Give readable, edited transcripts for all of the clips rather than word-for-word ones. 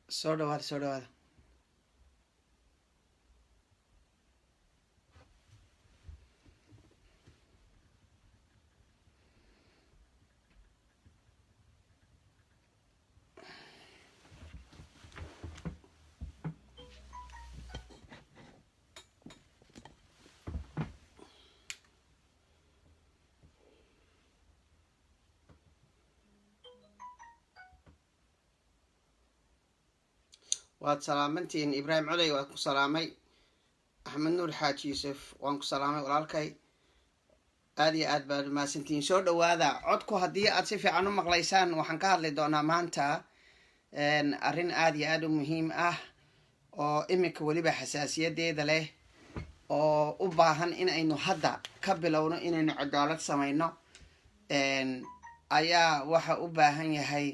soo dhawaada. waad salaamantihiin ibraahim coday waad ku salaamay. axmed nuur xaaji yuusuf waan ku salaamay walaalkay. aad iyo aad baad mahadsantihiin. soo dhawaada. codku haddii aad si fiican u maqlaysaan waxaan ka hadli doonaa maanta arrin aad iyo aad u muhiim ah oo iminka weliba xasaasiyadeeda leh oo u baahan in aynu hadda ka bilowno inaynu cadaalad samayno ayaa waxa u baahan yahay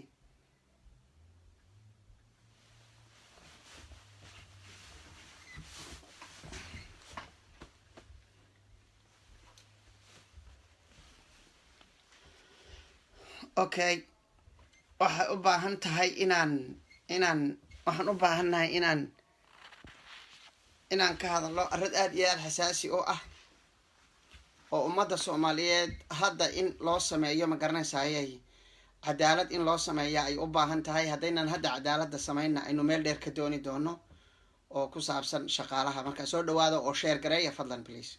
okay waxay u baahan tahay waxaan u baahannahay inaan ka hadalno arrin aad iyo aad xasaasi oo ah oo ummadda soomaaliyeed hadda in loo sameeyo ma garanaysayay cadaalad in loo sameeya ay u baahan tahay. haddaynan hadda cadaaladda samayna aynu meel dheer ka dooni doono oo ku saabsan shaqaalaha. marka soo dhawaada oo sheer gareeya fadlan please.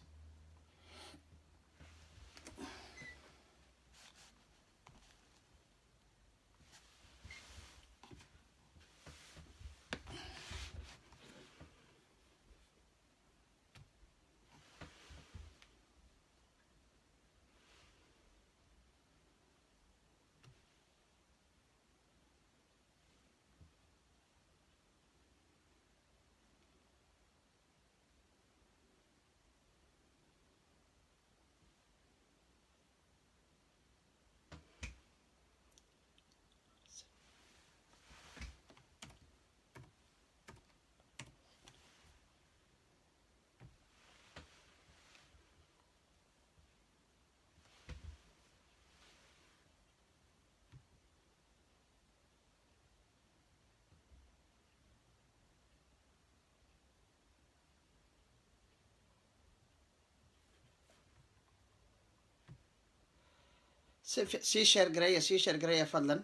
sii sheer gareeya fadlan.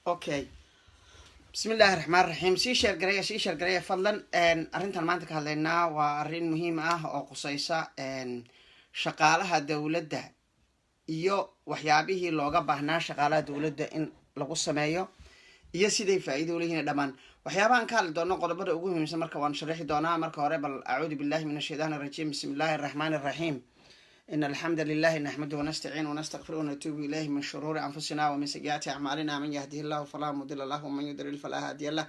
okay bismillahi raxmaan raxiim. sii sheer gareeya fadlan. arrintan maanta ka hadlaynaa waa arrin muhiim ah oo qusaysa shaqaalaha dowladda iyo waxyaabihii looga baahnaa shaqaalaha dowladda in lagu sameeyo iyo siday faa'iido u leeyihiin dhammaan waxyaabahan ka hadli doono qodobada ugu muhiimsan marka waan sharaxi doonaa. marka hore bal acuudu billahi min ashaytaani rajiim. bismillahi araxmaani araxiim. إن الحمد لله نحمده ونستعين ونستغفره ونتوب إليه من شرور أنفسنا ومن سيئات أعمالنا. من يهده الله فلا مضل له ومن يضلل فلا هادي له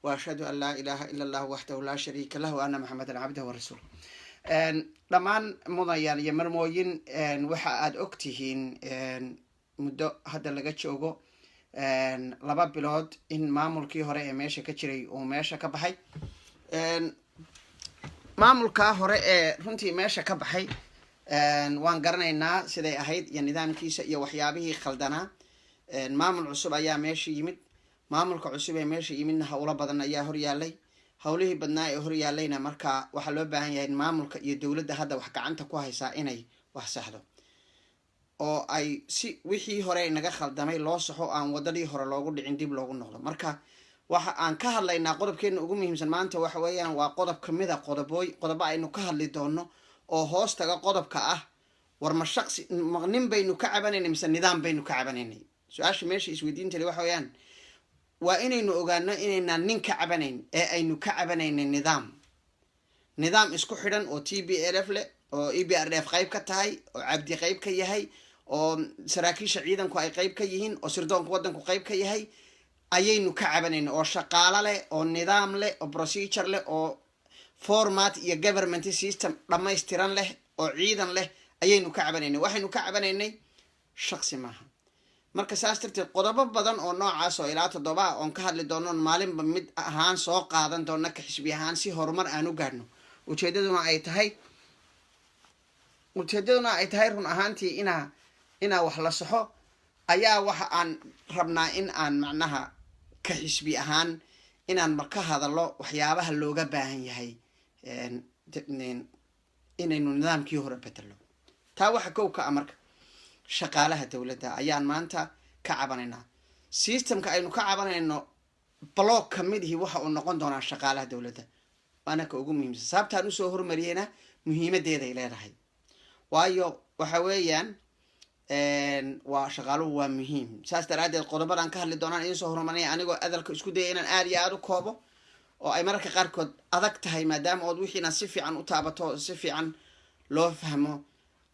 وأشهد أن لا إله إلا الله وحده لا شريك له وأن محمدا عبده ورسوله. dhammaan mudayaan iyo marmooyin waxa aad ogtihiin muddo hadda laga joogo laba bilood in maamulkii hore ee meesha ka jiray uu meesha ka baxay. maamulkaa hore ee runtii meesha ka baxay waan garanaynaa siday ahayd iyo nidaamkiisa iyo waxyaabihii khaldanaa. maamul cusub ayaa meesha yimid. maamulka cusub ee meesha yimidna howlo badan ayaa horyaalay. howlihii badnaa ee horyaalayna markaa waxaa loo baahan yahay in maamulka iyo dowladda hadda wax gacanta ku haysaa inay wax saxdo oo ay si wixii hore naga khaldamay loo saxo, aan wadadii hore loogu dhicin dib loogu noqdo. marka waxa aan ka hadlaynaa qodobkeena ugu muhiimsan maanta waxa weeyaan waa qodob kamid a qodobo aynu ka hadli doono oo hoos taga qodobka ah war ma shaqsi nin baynu ka cabanaynay mise nidaam baynu ka cabanaynay. su-aasha meesha isweydiintali waxa weeyaan waa inaynu ogaano inaynaan nin ka cabanayn ee aynu ka cabanaynay nidaam isku xidhan oo TPLF leh, oo EPRDF qayb ka tahay, oo cabdi qayb ka yahay, oo saraakiisha ciidanku ay qayb ka yihiin, oo sirdoonka waddanku qayb ka yahay ayaynu ka cabanaynay, oo shaqaalo leh, oo nidaam leh, oo procedure leh, oo format iyo government system dhammaystiran leh, oo ciidan leh ayaynu ka cabanaynay. waxaynu ka cabanaynay shaqsi maaha. marka saas darteed qodobo badan oo noocaas oo ilaa 7 oon ka hadli doono maalinba mid ahaan soo qaadan doona ka xisbi ahaan si horumar aan u gaadhno. ujeedaduna ay tahay run ahaantii inaa wax la saxo ayaa waxa aan rabnaa in aan macnaha ka xisbi ahaan inaan marka hadallo waxyaabaha looga baahan yahay inaynu nidaamkii hore bedelo. taa waxa kow ka ah marka shaqaalaha dowladda ayaan maanta ka cabanaynaa. systemka aynu ka cabanayno block ka mid ihi waxa uu noqon doonaa shaqaalaha dowladda. waana ka ugu muhiimsan sababtaan usoo hormariyeyna muhiimadeeday leedahay. waayo waxa weeyaan waa shaqaaluhu waa muhiim. saas daraadeed qodobadan ka hadli doonaan idin soo horumarinaya anigoo adalka isku daya inaan aad iyo aad u koobo oo ay mararka qaarkood adag tahay maadaama ood wixiina si fiican u taabato si fiican loo fahmo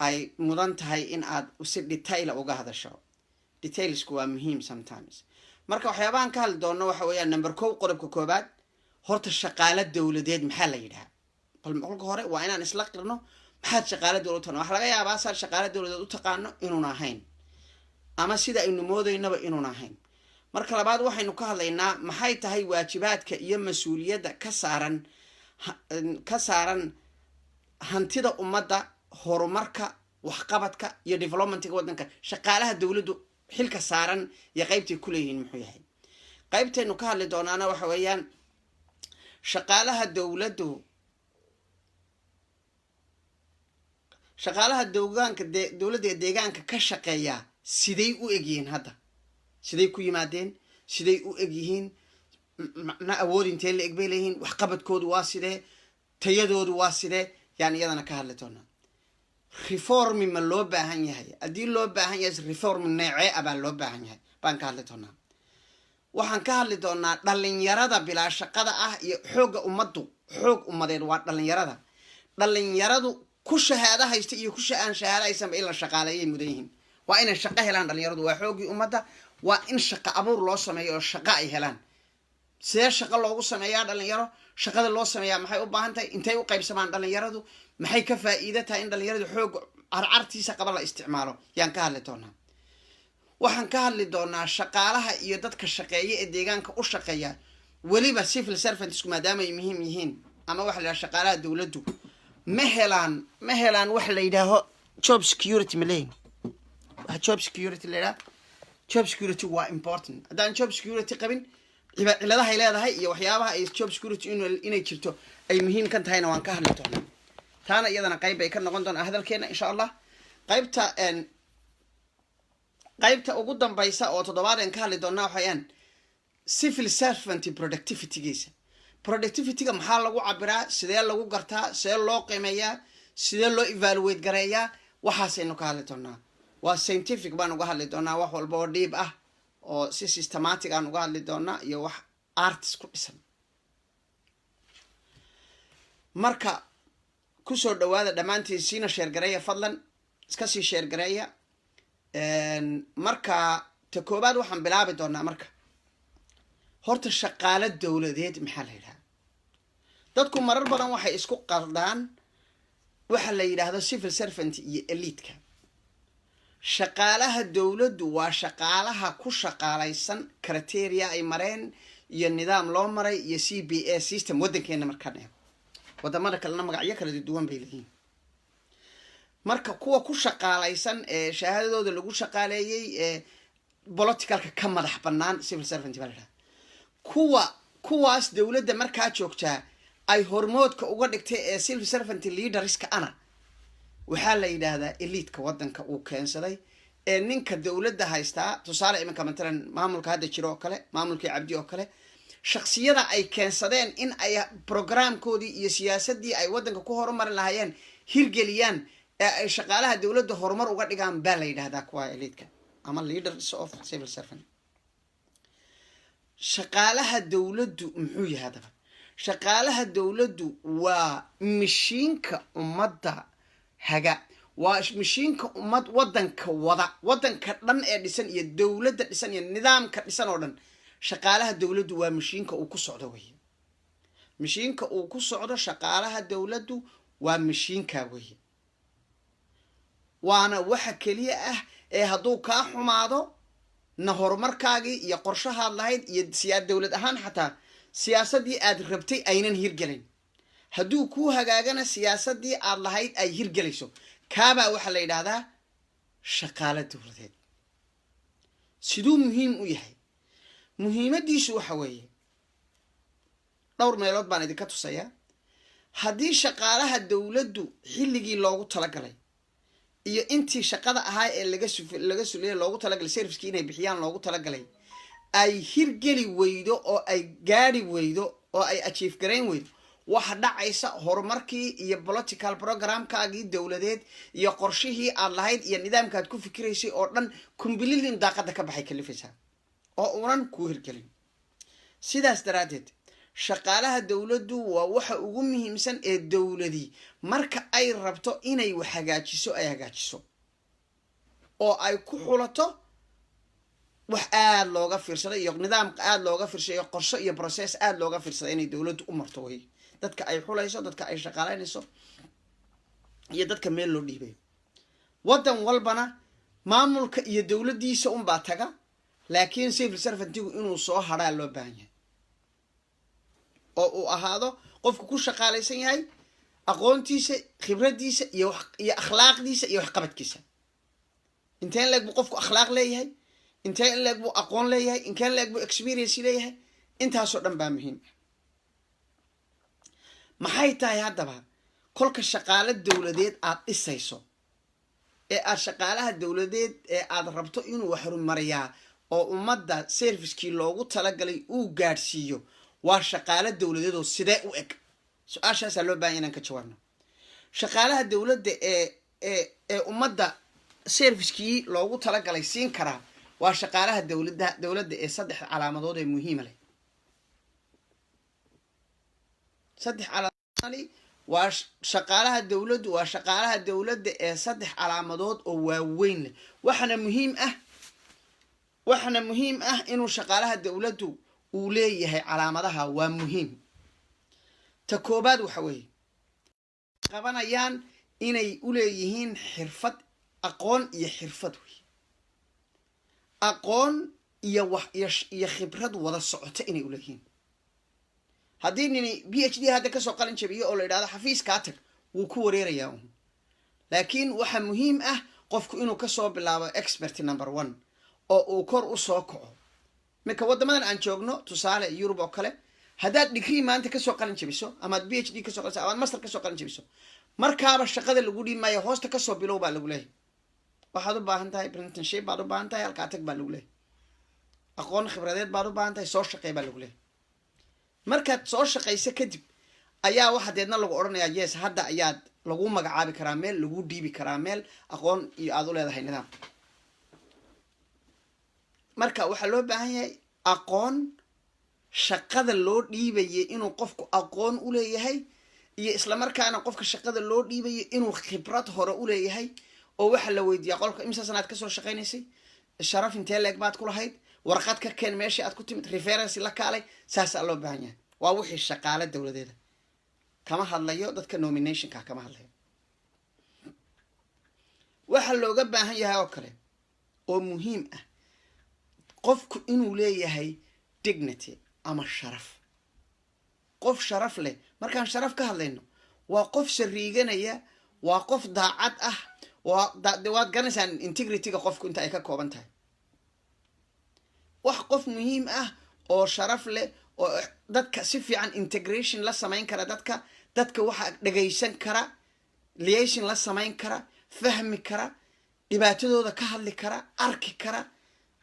ay mudan tahay in aad si detail uga hadasho. detailsku waa muhiim sometimes. marka waxyaabahan ka hadli doono waxa weeyaan number 1 qodobka koobaad horta shaqaale dowladeed maxaa la yidhaha. bal marka hore waa inaan isla qirno maxaad shaqaale dowlad u taqaano. waxa laga yaabaa saar shaqaale dowladeed u taqaano inuuna ahayn ama sida aynu moodaynaba inuuna ahayn. marka labaad waxaynu ka hadlaynaa maxay tahay waajibaadka iyo mas-uuliyadda ka saaran hantida ummadda, horumarka, waxqabadka iyo developmentiga waddanka. shaqaalaha dowladdu xilka saaran iyo qaybtay ku leeyihiin muxuu yahay. qaybtaynu ka hadli doonaana waxa weeyaan shaqaalaha dowladda ee deegaanka ka shaqeeya siday u egyihiin hadda, siday ku yimaadeen, siday u egyihiin, na awood intee la eg bay leeyihiin, waxqabadkoodu waa sidee, tayadoodu waa sidee, yaan iyadana ka hadli doonaa. reformi ma loo baahan yahay? haddii loo baahan yahay reformi neecee abaa loo baahan yahay baan ka hadli doonaa. waxaan ka hadli doonaa dhalinyarada bilaa shaqada ah iyo xoogga ummaddu. xoog ummadeed waa dhalinyaradu ku shahaado haysta iyo ku aan shahaado haysanba in la shaqaaleeyay mudan yihiin. waa inay shaqo helaan dhalinyaradu. waa xooggii ummadda. waa in shaqo abuur loo sameeyo oo shaqo ay helaan. sidee shaqo loogu sameeyaa dhalinyaro? shaqada loo sameeyaa maxay u baahan tahay? intay u qaybsamaan dhalinyaradu? maxay ka faa'iido tahay in dhalinyaradu xoog carcartiisa qaba la isticmaalo? yaan ka hadli doonaa. waxaan ka hadli doonaa shaqaalaha iyo dadka shaqeeya ee deegaanka u shaqeeya weliba civil servantsku maadaama ay muhiim yihiin ama waxa la yidhaha shaqaalaha dowladdu ma helaan waxa la yidhaaho job security malayn. waxa job security la yidhaha job security waa important. haddaan job security qabin ciladahay leedahay iyo waxyaabaha ay job security inay jirto ay muhiim kan tahayna waan ka hadli doonaa. taana iyadana qayb ay ka noqon doonaa hadalkeena insha allah. qaybta ugu dambaysa oo 7 ka hadli doonaa waxayaan civil servant productivityga maxaa lagu cabiraa, sidee lagu gartaa, sidee loo qiimeeyaa, sidee loo evaluate gareeyaa, waxaasaynu ka hadli doonaa. waa scientific baan uga hadli doonaa. wax walba oo dhiib ah oo si systematic aan uga hadli doonaa iyo wax arts ku dhisan. marka kusoo dhawaada dhammaantiin siina sheer gareeya fadlan iska sii sheer gareeya. marka ta koobaad waxaan bilaabi doonaa marka horta shaqaale dowladeed maxaa la yidhaha. dadku marar badan waxay isku qaldaan waxa la yidhaahdo civil servant iyo elite-ka. shaqaalaha dowladdu waa shaqaalaha ku shaqaalaysan criteria ay mareen iyo nidaam loo maray iyo CBA system waddankeena markaan eego wadamada kalena magacyo kala duwan bay leeyihiin marka kuwa ku shaqaalaysan ee shahaadadooda lagu shaqaaleeyay ee politicalka ka madax bannaan civil servant baa la yidhahdaa kuwaas dowladda markaa joogtaa ay hormoodka uga dhigtay ee civil servant leaderska ana waxaa la yidhaahdaa eliitka waddanka uu keensaday ee ninka dowladda haystaa tusaale iminka matalan maamulka hadda jiro oo kale maamulkii cabdi oo kale shaksiyada ay keensadeen in ay programkoodii iyo siyaasadii ay waddanka ku horumarin lahaayeen hirgeliyaan ee ay shaqaalaha dowladda horumar uga dhigaan baa la yidhaahdaa kuwa eliitka ama leaders of civil servant shaqaalaha dowladdu muxuu yahay hadaba shaqaalaha dowladdu waa mishiinka ummadda haga waa mishiinka ummad waddanka wada waddanka dhan ee dhisan iyo dowladda dhisan iyo nidaamka dhisan oo dhan shaqaalaha dowladdu waa mishiinka uu ku socdo wey mishiinka uu ku socdo shaqaalaha dowladdu waa mishiinka wey waana waxa kaliya ah ee hadduu kaa xumaado na horumarkaagii iyo qorshahaad lahayd iyo dowlad ahaan xataa siyaasadii aad rabtay aynan hirgelin hadduu kuu hagaagana siyaasadii aad lahayd ay hirgelayso kaabaa waxaa la yidhaahdaa shaqaalo dowladeed siduu muhiim u yahay muhiimadiisu waxa weeye dhowr meelood baan idinka tusayaa haddii shaqaalaha dowladdu xilligii loogu talagalay iyo intii shaqada ahaa ee laga suliyay loogu talagalay servicekii inay bixiyaan loogu talagalay ay hirgeli weydo oo ay gaari weydo oo ay achieve garayn weydo waxa dhacaysa horumarkii iyo political programkaagii dowladeed iyo qorshihii aad lahayd iyo nidaamkaad ku fikiraysay oo dhan kumbililin daaqada ka baxay kalifaysaa oo uunan ku hirgelin sidaas daraaddeed shaqaalaha dowladdu waa waxa ugu muhiimsan ee dowladii marka ay rabto inay wax hagaajiso ay hagaajiso oo ay ku xulato wax aad looga fiirsaday iyo nidaam aad looga fiirsaday iyo qorshe iyo process aad looga fiirsaday inay dowladdu u marto way dadka ay xulayso dadka ay shaqaalaynayso iyo dadka meel loo dhiibay waddan walbana maamulka iyo dowladdiisa unbaa taga laakiin civil servantigu inuu soo hadhaa loo baahan yahay oo uu ahaado qofku ku shaqaalaysan yahay aqoontiisa khibradiisa iyo akhlaaqdiisa iyo waxqabadkiisa inteen leeg buu qofku akhlaaq leeyahay inteen leeg buu aqoon leeyahay inteen leeg buu experience leeyahay intaasoo dhan baa muhiim maxay tahay haddaba kolka shaqaale dowladeed aad dhisayso ee aad shaqaalaha dowladeed ee aad rabto inuu wax horumariyaa oo ummadda servicekii loogu talagalay uu gaadhsiiyo waa shaqaale dowladeed oo sidee u eg su-aashaasaa loo baahan inaan ka jawaabno shaqaalaha dowladda ee ummadda servicekii loogu talagalay siin karaa waa shaqaalaha dowladda ee saddex calaamadood ee muhiima leh saddex calaamadood waa shaqaalaha dowladdu waa shaqaalaha dowladda ee saddex calaamadood oo waaweyn leh waxaana muhiim ah inuu shaqaalaha dowladdu uu leeyahay calaamadaha waa muhiim ta koobaad waxa weeye qabanayaan inay u leeyihiin xirfad aqoon iyo xirfad wey aqoon iyo khibrad wada socota inay u leeyihiin haddii nini PhD hadda kasoo qalin jabiyo oo la yidhahdo xafiiskaa tag wuu ku wareerayaa un laakiin waxaa muhiim ah qofku inuu kasoo bilaabo expert number 1 oo uu kor u soo kaco marka waddamadan aan joogno tusaale Yurub oo kale haddaad degree maanta kasoo qalin jabiso amaad PhD kasoo qalin amaad master kasoo qalin jabiso markaaba shaqada lagu dhiimayo hoosta kasoo bilow baa lagu leeyahay waxaad u baahan tahay apprenticeship baad u baahan tahay halkaa tag baa lagu leeyahay aqoon khibradeed baad u baahan tahay soo shaqee baa lagu leeyahay markaad soo shaqayso kadib ayaa waxa deedna lagu odhanayaa yes hadda ayaad lagu magacaabi karaa meel lagu dhiibi karaa meel aqoon iyo aad u leedahay nidaam marka waxaa loo baahan yahay aqoon shaqada loo dhiibayay inuu qofku aqoon u leeyahay iyo isla markaana qofka shaqada loo dhiibayay inuu khibrad hore u leeyahay oo waxa la weydiiyaa qolka imsa sanaad kasoo shaqaynaysay sharaf intee leeg baad ku lahayd warqad ka keen meeshii aad ku timid reference la kaalay saasaa loo baahan yahay waa wixii shaqaale dowladeeda kama hadlayo dadka nominationka kama hadlayo waxa looga baahan yahay oo kale oo muhiim ah qofku inuu leeyahay dignity ama sharaf. qof sharaf leh markaan sharaf ka hadlayno waa qof sariiganaya, waa qof daacad ah, waad garanaysaa integrity-ga qofku inta ay ka kooban tahay. wax qof muhiim ah oo sharaf leh oo dadka si fiican integration la samayn kara, dadka waxa dhagaysan kara, liaison la samayn kara, fahmi kara, dhibaatadooda ka hadli kara, arki kara,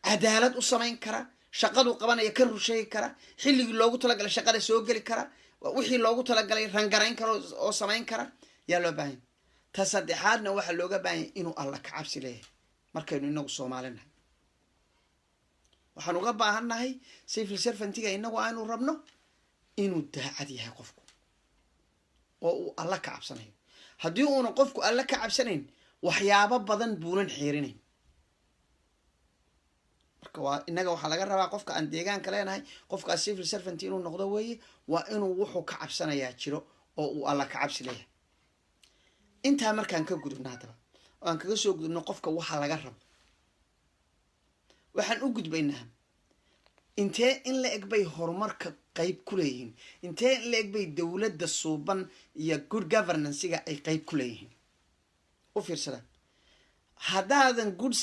cadaalad u samayn kara, shaqadu qabanaya ka rusheegi kara, xilligii loogu talagalay shaqada soo geli kara, wixii loogu talagalay rangarayn kara oo samayn kara yaa loo baahan. ta saddexaadna waxa looga baahan inuu alla ka cabsi leeyahay. markaynu inagu Soomaalinahay waxaan uga baahannahay civil servant-iga inagu aanu rabno inuu daacad yahay qofku oo uu alla ka cabsanayo. haddii uuna qofku alla ka cabsanayn waxyaabo badan buunan xeerinayn. marka inaga waxaa laga rabaa qofka aan deegaanka leenahay, qofka civil servant inuu noqdo weeye, waa inuu wuxuu ka cabsanayaa jiro oo uu alla ka cabsi leeyahay. intaa markaan ka gudubno haddaba oo aan kaga soo gudubno qofka waxa laga rabo, waxaan u gudbaynaa intee in la eg bay horumarka qayb ku leeyihiin, intee in la eg bay dowladda suuban iyo good governance-iga ay qayb ku leeyihiin. u fiirsada, haddaadan good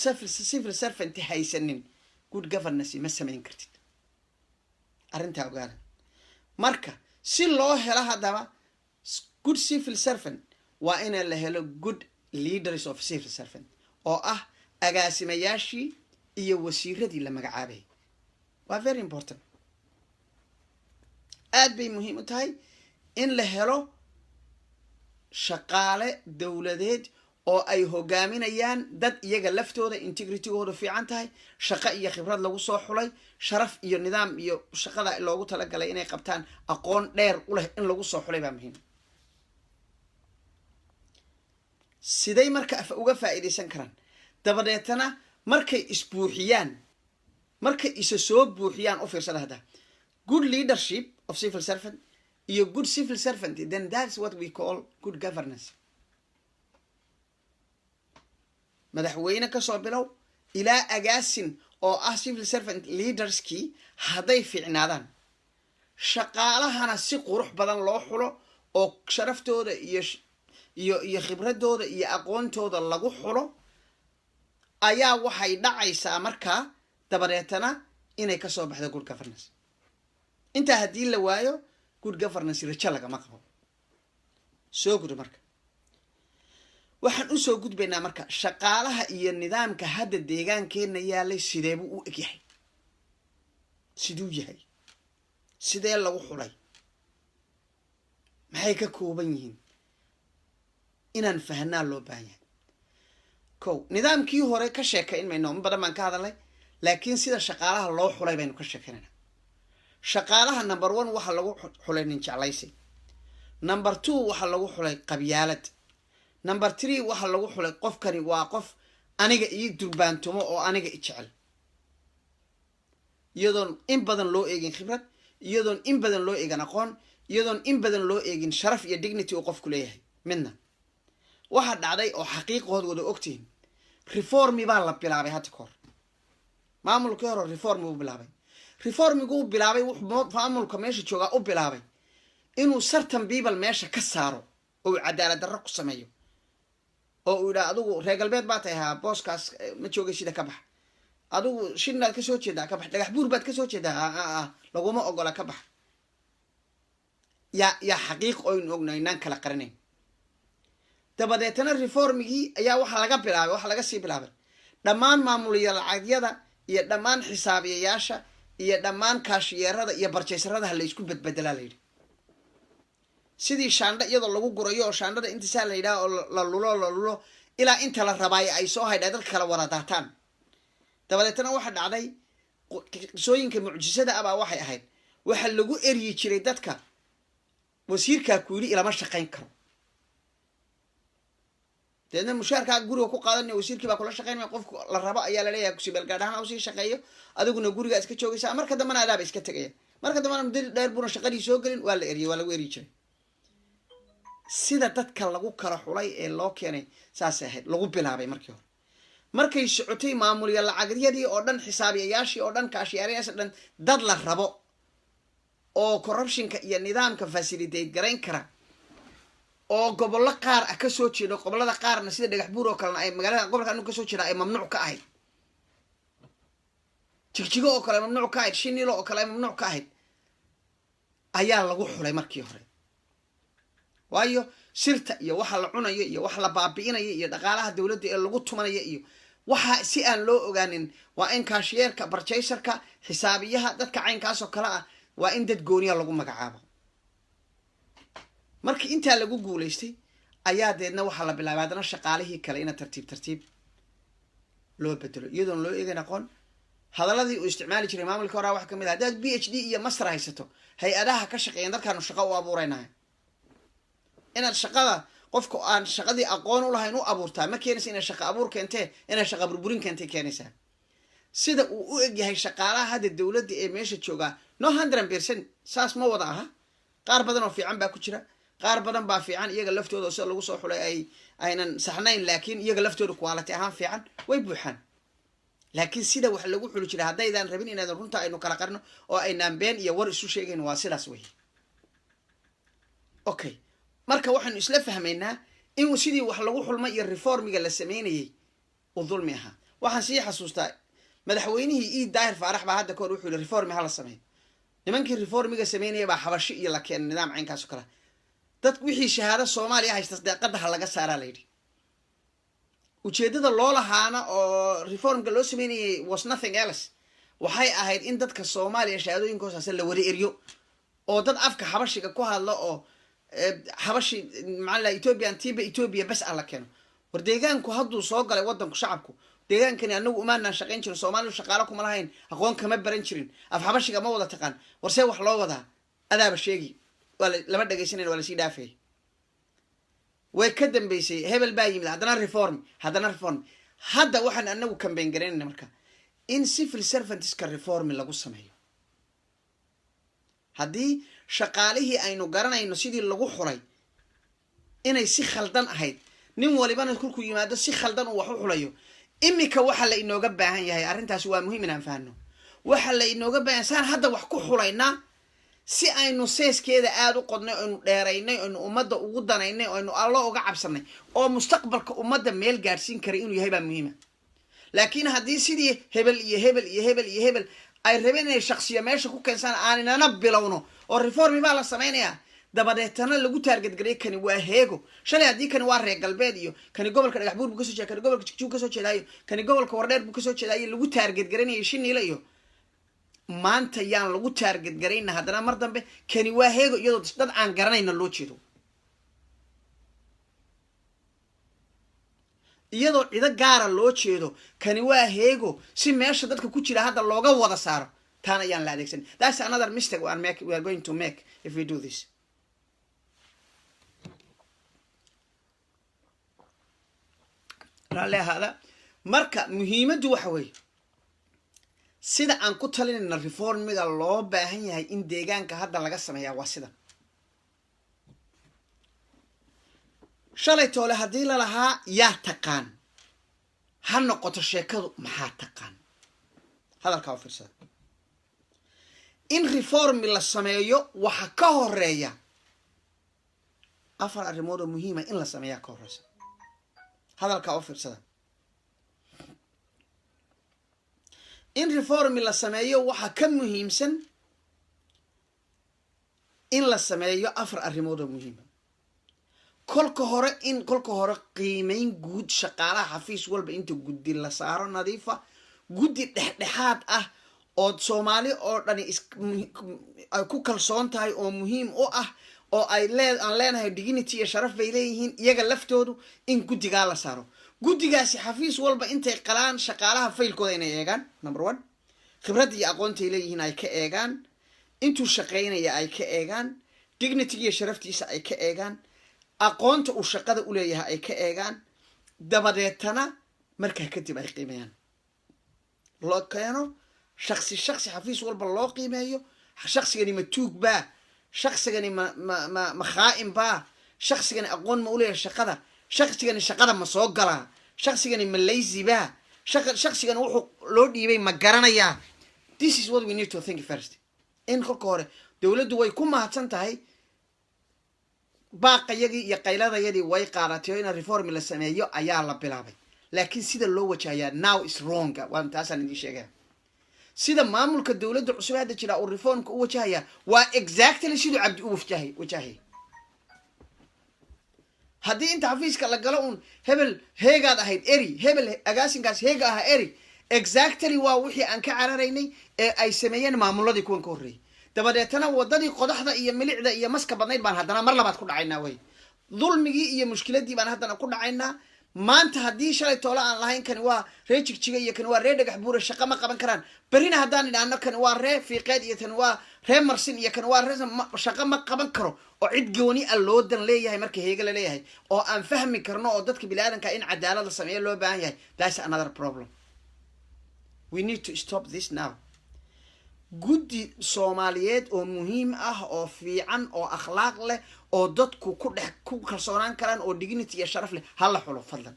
civil servant haysanin good governance ma samayn kartid. arrintaa ogaada. marka si loo helo haddaba good civil servant waa in la helo good leaders of civil servant oo ah agaasimayaashii iyo wasiiradii la magacaabay. waa very important. aad bay muhiim u tahay in la helo shaqaale dowladeed oo ay hogaaminayaan dad iyaga laftooda integritygooda fiican tahay, shaqo iyo khibrad lagu soo xulay, sharaf iyo nidaam iyo shaqada loogu talagalay inay qabtaan aqoon dheer u leh in lagu soo xulay baa muhiim. siday marka uga faa'iidaysan karaan dabadeetana markay isbuuxiyaan, markay isa soo buuxiyaan. u fiirsada hadda good leadership of civil servant iyo good civil servant, then that's what we call good governance. madaxweyne ka soo bilow ilaa agaasin oo ah civil servant leaderskii hadday fiicnaadaan, shaqaalahana si qurux badan loo xulo oo sharaftooda iyo khibradooda iyo aqoontooda lagu xulo, ayaa waxay dhacaysaa markaa dabadeetana inay kasoo baxdo good governance. intaa haddii la waayo good governance rajo lagama qabo. soo gudo marka waxaan u soo gudbaynaa marka shaqaalaha iyo nidaamka hadda deegaankeenna yaalay sideebuu u eg yahay, siduu yahay, sidee lagu xulay, maxay ka kooban yihiin, inaan fahanaa loo baahan yahay. kow, nidaamkii hore ka sheekayn mayno, in badan baan ka hadalnay, laakiin sida shaqaalaha loo xulay baynu ka sheekaynayna. shaqaalaha number 1 waxaa lagu xulay nin jeclaysi, number 2 waxaa lagu xulay qabyaalad, number 3 waxaa lagu xulay qofkani waa qof aniga ii durbaantumo oo aniga i jecel, iyadoon in badan loo eegin khibrad, iyadoon in badan loo eegin aqoon, iyadoon in badan loo eegin sharaf iyo dignity uu qofku leeyahay. midna waxaa dhacday oo xaqiiqood wada ogtihiin, reformi baa la bilaabay hadda kahor. maamulkii hore reformi buu bilaabay. reformiguu bilaabay wuxuu maamulka meesha joogaa u bilaabay inuu certain people meesha ka saaro oo cadaalad darro ku sameeyo, oo uu yidhaa adigu reer galbeed baa tahay, haa booskaas ma joogay sida ka bax, adigu shinaad ka soo jeedaa ka bax, dhagax buur baad ka soo jeedaa laguma ogola ka bax. yaa xaqiiq oynu ognahay inaan kala qarinayn. dabadeetana reformigii ayaa waxaa laga sii bilaabay dhammaan maamuliya lacagyada iyo dhammaan xisaabiyayaasha iyo dhammaan kaashiyeerada iyo barjeysarada la isku bedbedelaa la yidhi. sidii shaandha iyadoo lagu gurayo oo shaandhada intisaa la yidhaha oo la lulo ilaa inta la rabaayo ay soo haydhaa dadka kala wada daataan. dabadeetana waxa dhacday qisooyinka mucjisada abaa waxay ahayd waxa lagu eryi jiray dadka wasiirkaa ku yidhi ilama shaqayn karo, deedna mushaarkaa guriga ku qaadanaya wasiirkii baa kula shaqaynaya, qofku la rabo ayaa laleeyahay kusibeelgaadh ahaan usii shaqeeyo, adiguna gurigaa iska joogaysaa, marka dambana adaaba iska tegaya, marka dambana muddo dheer buuna shaqadii soo gelin, waa la eriyey, waa lagu eryi jiray. sida dadka lagu kala xulay ee loo keenay saas ahayd lagu bilaabay markii hore markay socotay maamulya lacagyadii oo dhan xisaabiyayaashii oo dhan kaashiyaarayaasha dhan dad la rabo oo corruptionka iyo nidaamka facilitate garayn kara oo gobollo qaar ah ka soo jeedo gobollada qaarna sida dhagax buur oo kalena ay magaalada gobolka anu ka soo jeeda ay mamnuuc ka ahayd jigjigo oo kale mamnuuc ka ahayd shinilo oo kale mamnuuc ka ahayd ayaa lagu xulay markii hore waayo sirta iyo waxa la cunayo iyo waxa la baabi'inayo iyo dhaqaalaha dawladda ee lagu tumanayo iyo waxa si aan loo ogaanin waa in kaashiyeerka barjayserka xisaabiyaha dadka caynkaas oo kale ah waa in dad gooniya lagu magacaabo markii intaa lagu guulaystay ayaa deedna waxaa la bilaabay haddana shaqaalihii kale ina tartiib loo bedelo iyadoon loo eegan aqoon hadaladii uu isticmaali jiray maamulka hore wax ka mid ah haddaad PhD iyo master haysato hay-adaha ka shaqeeyan dadkaanu shaqo u abuuraynahay inaad shaqada qofka aan shaqadii aqoon u lahayn u abuurtaa ma keenaysa inay shaqo abuur keentee inay shaqo burburin keentay keenaysaa sida uu u eg yahay shaqaalaha hadda dawladda ee meesha joogaa no 100% saas ma wada aha qaar badan oo fiican baa ku jira qaar badan baa fiican iyaga laftooda sida lagu soo xulay aynan saxnayn laakiin iyaga laftooda quality ahaan fiican way buuxaan laakiin sida wax lagu xuli jiray haddaydan rabin inaadan runta aynu kala qarno oo aynaan been iyo war isu sheegayn waa sidaas wey okay marka waxaanu isla fahmaynaa in sidii wax lagu xulmay iyo reformiga la sameynayay uu dulmi ahaa waxaan sii xasuustaa madaxweynihii Eid Daahir Faarax baa hadda koor wuxuu reformi hala sameeyo nimankii reformiga sameynayay baa xabashi iyo la keenay nidaam caynkaas oo kale dad wixii shahaado Soomaaliya haysta deeqadaha laga saaraa leeyahay ujeedada loo lahaana oo reformka loo sameynayay was nothing else waxay ahayd in dadka Soomaaliya shahaadooyinkooda la wada eriyo oo dad afka xabashiga ku hadla oo xabashi macalla Ethiopia bas alla keeno war deegaanku hadduu soo galay wadanku shacabku deegaankani anagu umaanaan shaqayn jirin Soomaalidu shaqaale kuma lahayn aqoon kama baran jirin af xabashiga ma wada taqaan warse wax loo wadaa adaaba sheegi lama dhageysanayno wala sii dhaafay way ka dambeysay hebel baa yimid haddana reform hadda waxaan anagu campaign gareynayna marka in civil servantska reform lagu sameeyo haddii shaqaalihii aynu garanayno sidii lagu xulay inay si khaldan ahayd nin walibana kulku yimaado si khaldan uu wax u xulayo imika waxa la inooga baahan yahay arrintaas waa muhiim inaan fahanno waxa la inooga baahan saan hadda wax ku xulaynaa si aynu seeskeeda aad u qodnay oo dheeraynay oo ummadda ugu danaynay oo Allah uga cabsanay oo mustaqbalka ummadda meel gaarsiin kara inuu yahay baa muhiim laakiin haddii sidii hebel ay rabeen inay shakhsiyo meesha ku keensan aanana bilowno oo reformi baa la sameeynaya dabadeetana lagu taarget garay kani waa heego shalay haddii kani waa reer galbeed iyo kani gobolka dhagax buur buu ka soo jeedaa kani gobolka jigjiga ka soo jeedaayo kani gobolka wardheer buu ka soo jeedaayo lagu taarget garanayay Shinile iyo maanta yaan lagu taarget garayna haddana mar dambe kani waa heego iyadoo dad aan garanayna loo jeedo iyadoo cida gaara loo jeedo kani waa heego si meesha dadka ku jira hadda looga wada saaro taana yaan la adeegsan that's another mistake we are going to make if we do this rale hada marka muhiimadu waxa weeye sida aan ku talinayna reformiga loo baahan yahay in deegaanka hadda laga sameeyaa waa sida shalay toole haddii la lahaa yaa taqaan ha noqoto sheekadu maxaa taqaan hadalkaa u fiirsada in reformi la sameeyo waxa ka horeeya afar arrimood oo muhiima in la sameeyaa ka horeysa hadalkaa u fiirsada in reformi la sameeyo waxa ka muhiimsan in la sameeyo afar arrimood oo muhiima kolka hore qiimeyn guud shaqaalaha xafiis walba inta guddi la saaro nadiifa guddi dhexdhexaad ah oo Soomaali oo dhani ay ku kalsoon tahay oo muhiim u ah oo aan leenahay dignity iyo sharaf bay leeyihiin iyaga laftoodu in guddigaa la saaro guddigaasi xafiis walba intay qalaan shaqaalaha faylkooda inay eegaan number 1 khibrad iyo aqoonta ay leeyihiin ay ka eegaan intuu shaqeynaya ay ka eegaan dignity iyo sharaftiisa ay ka eegaan aqoonta uu shaqada u leeyahay ay ka eegaan dabadeetana markaa kadib ay qiimeeyaan loo keeno shakhsi xafiis walba loo qiimeeyo shakhsigani ma tuug baa shakhsigani ma khaa'in baa shaqsigani aqoon ma u leeyahay shaqada shaqsigani shaqada ma soo galaa shaqsigani ma lazy baa shaqsigani wuxuu loo dhiibay ma garanayaa this is what we need to think first in kolka hore dowladdu way ku mahadsan tahay baaqayagii iyo qayladayadii way qaadatay in reform la sameeyo ayaa la bilaabay laakiin sida loo wajahayaa now is wrong waan taasaan idin sheegaya sida maamulka dowladda cusub hadda jira uu reformka u wajahaya waa exactly siduu cabdi u wajahay haddii inta xafiiska la galo un hebel heegaad ahayd eri hebel agaasinkaas heega ahaa eri exactly waa wixii aan ka cararaynay ee ay sameeyeen maamuladii kuwan ka horreeyay dabadeetana wadadii qodaxda iyo milicda iyo maska badnayd baan haddana mar labaad ku dhacaynaa wey dulmigii iyo mushkiladii baan haddana ku dhacaynaa maanta haddii shalay toola aan lahayn kani waa ree jigjiga iyo kani waa ree dhagax buure shaqo ma qaban karaan berrina haddaan idhaahno kani waa ree fiiqeed iyo kani waa ree marsin iyo kani waa ree shaqo ma qaban karo oo cid gooni a loo dan leeyahay marka heega la leeyahay oo aan fahmi karno oo dadka biniaadanka in cadaalada sameeya loo baahan yahay that's another problem we need to stop this now guddi soomaaliyeed oo muhiim ah oo fiican oo akhlaaq leh oo dadku ku kalsoonaan karaan oo dignity iyo sharaf leh hala xulo fadlan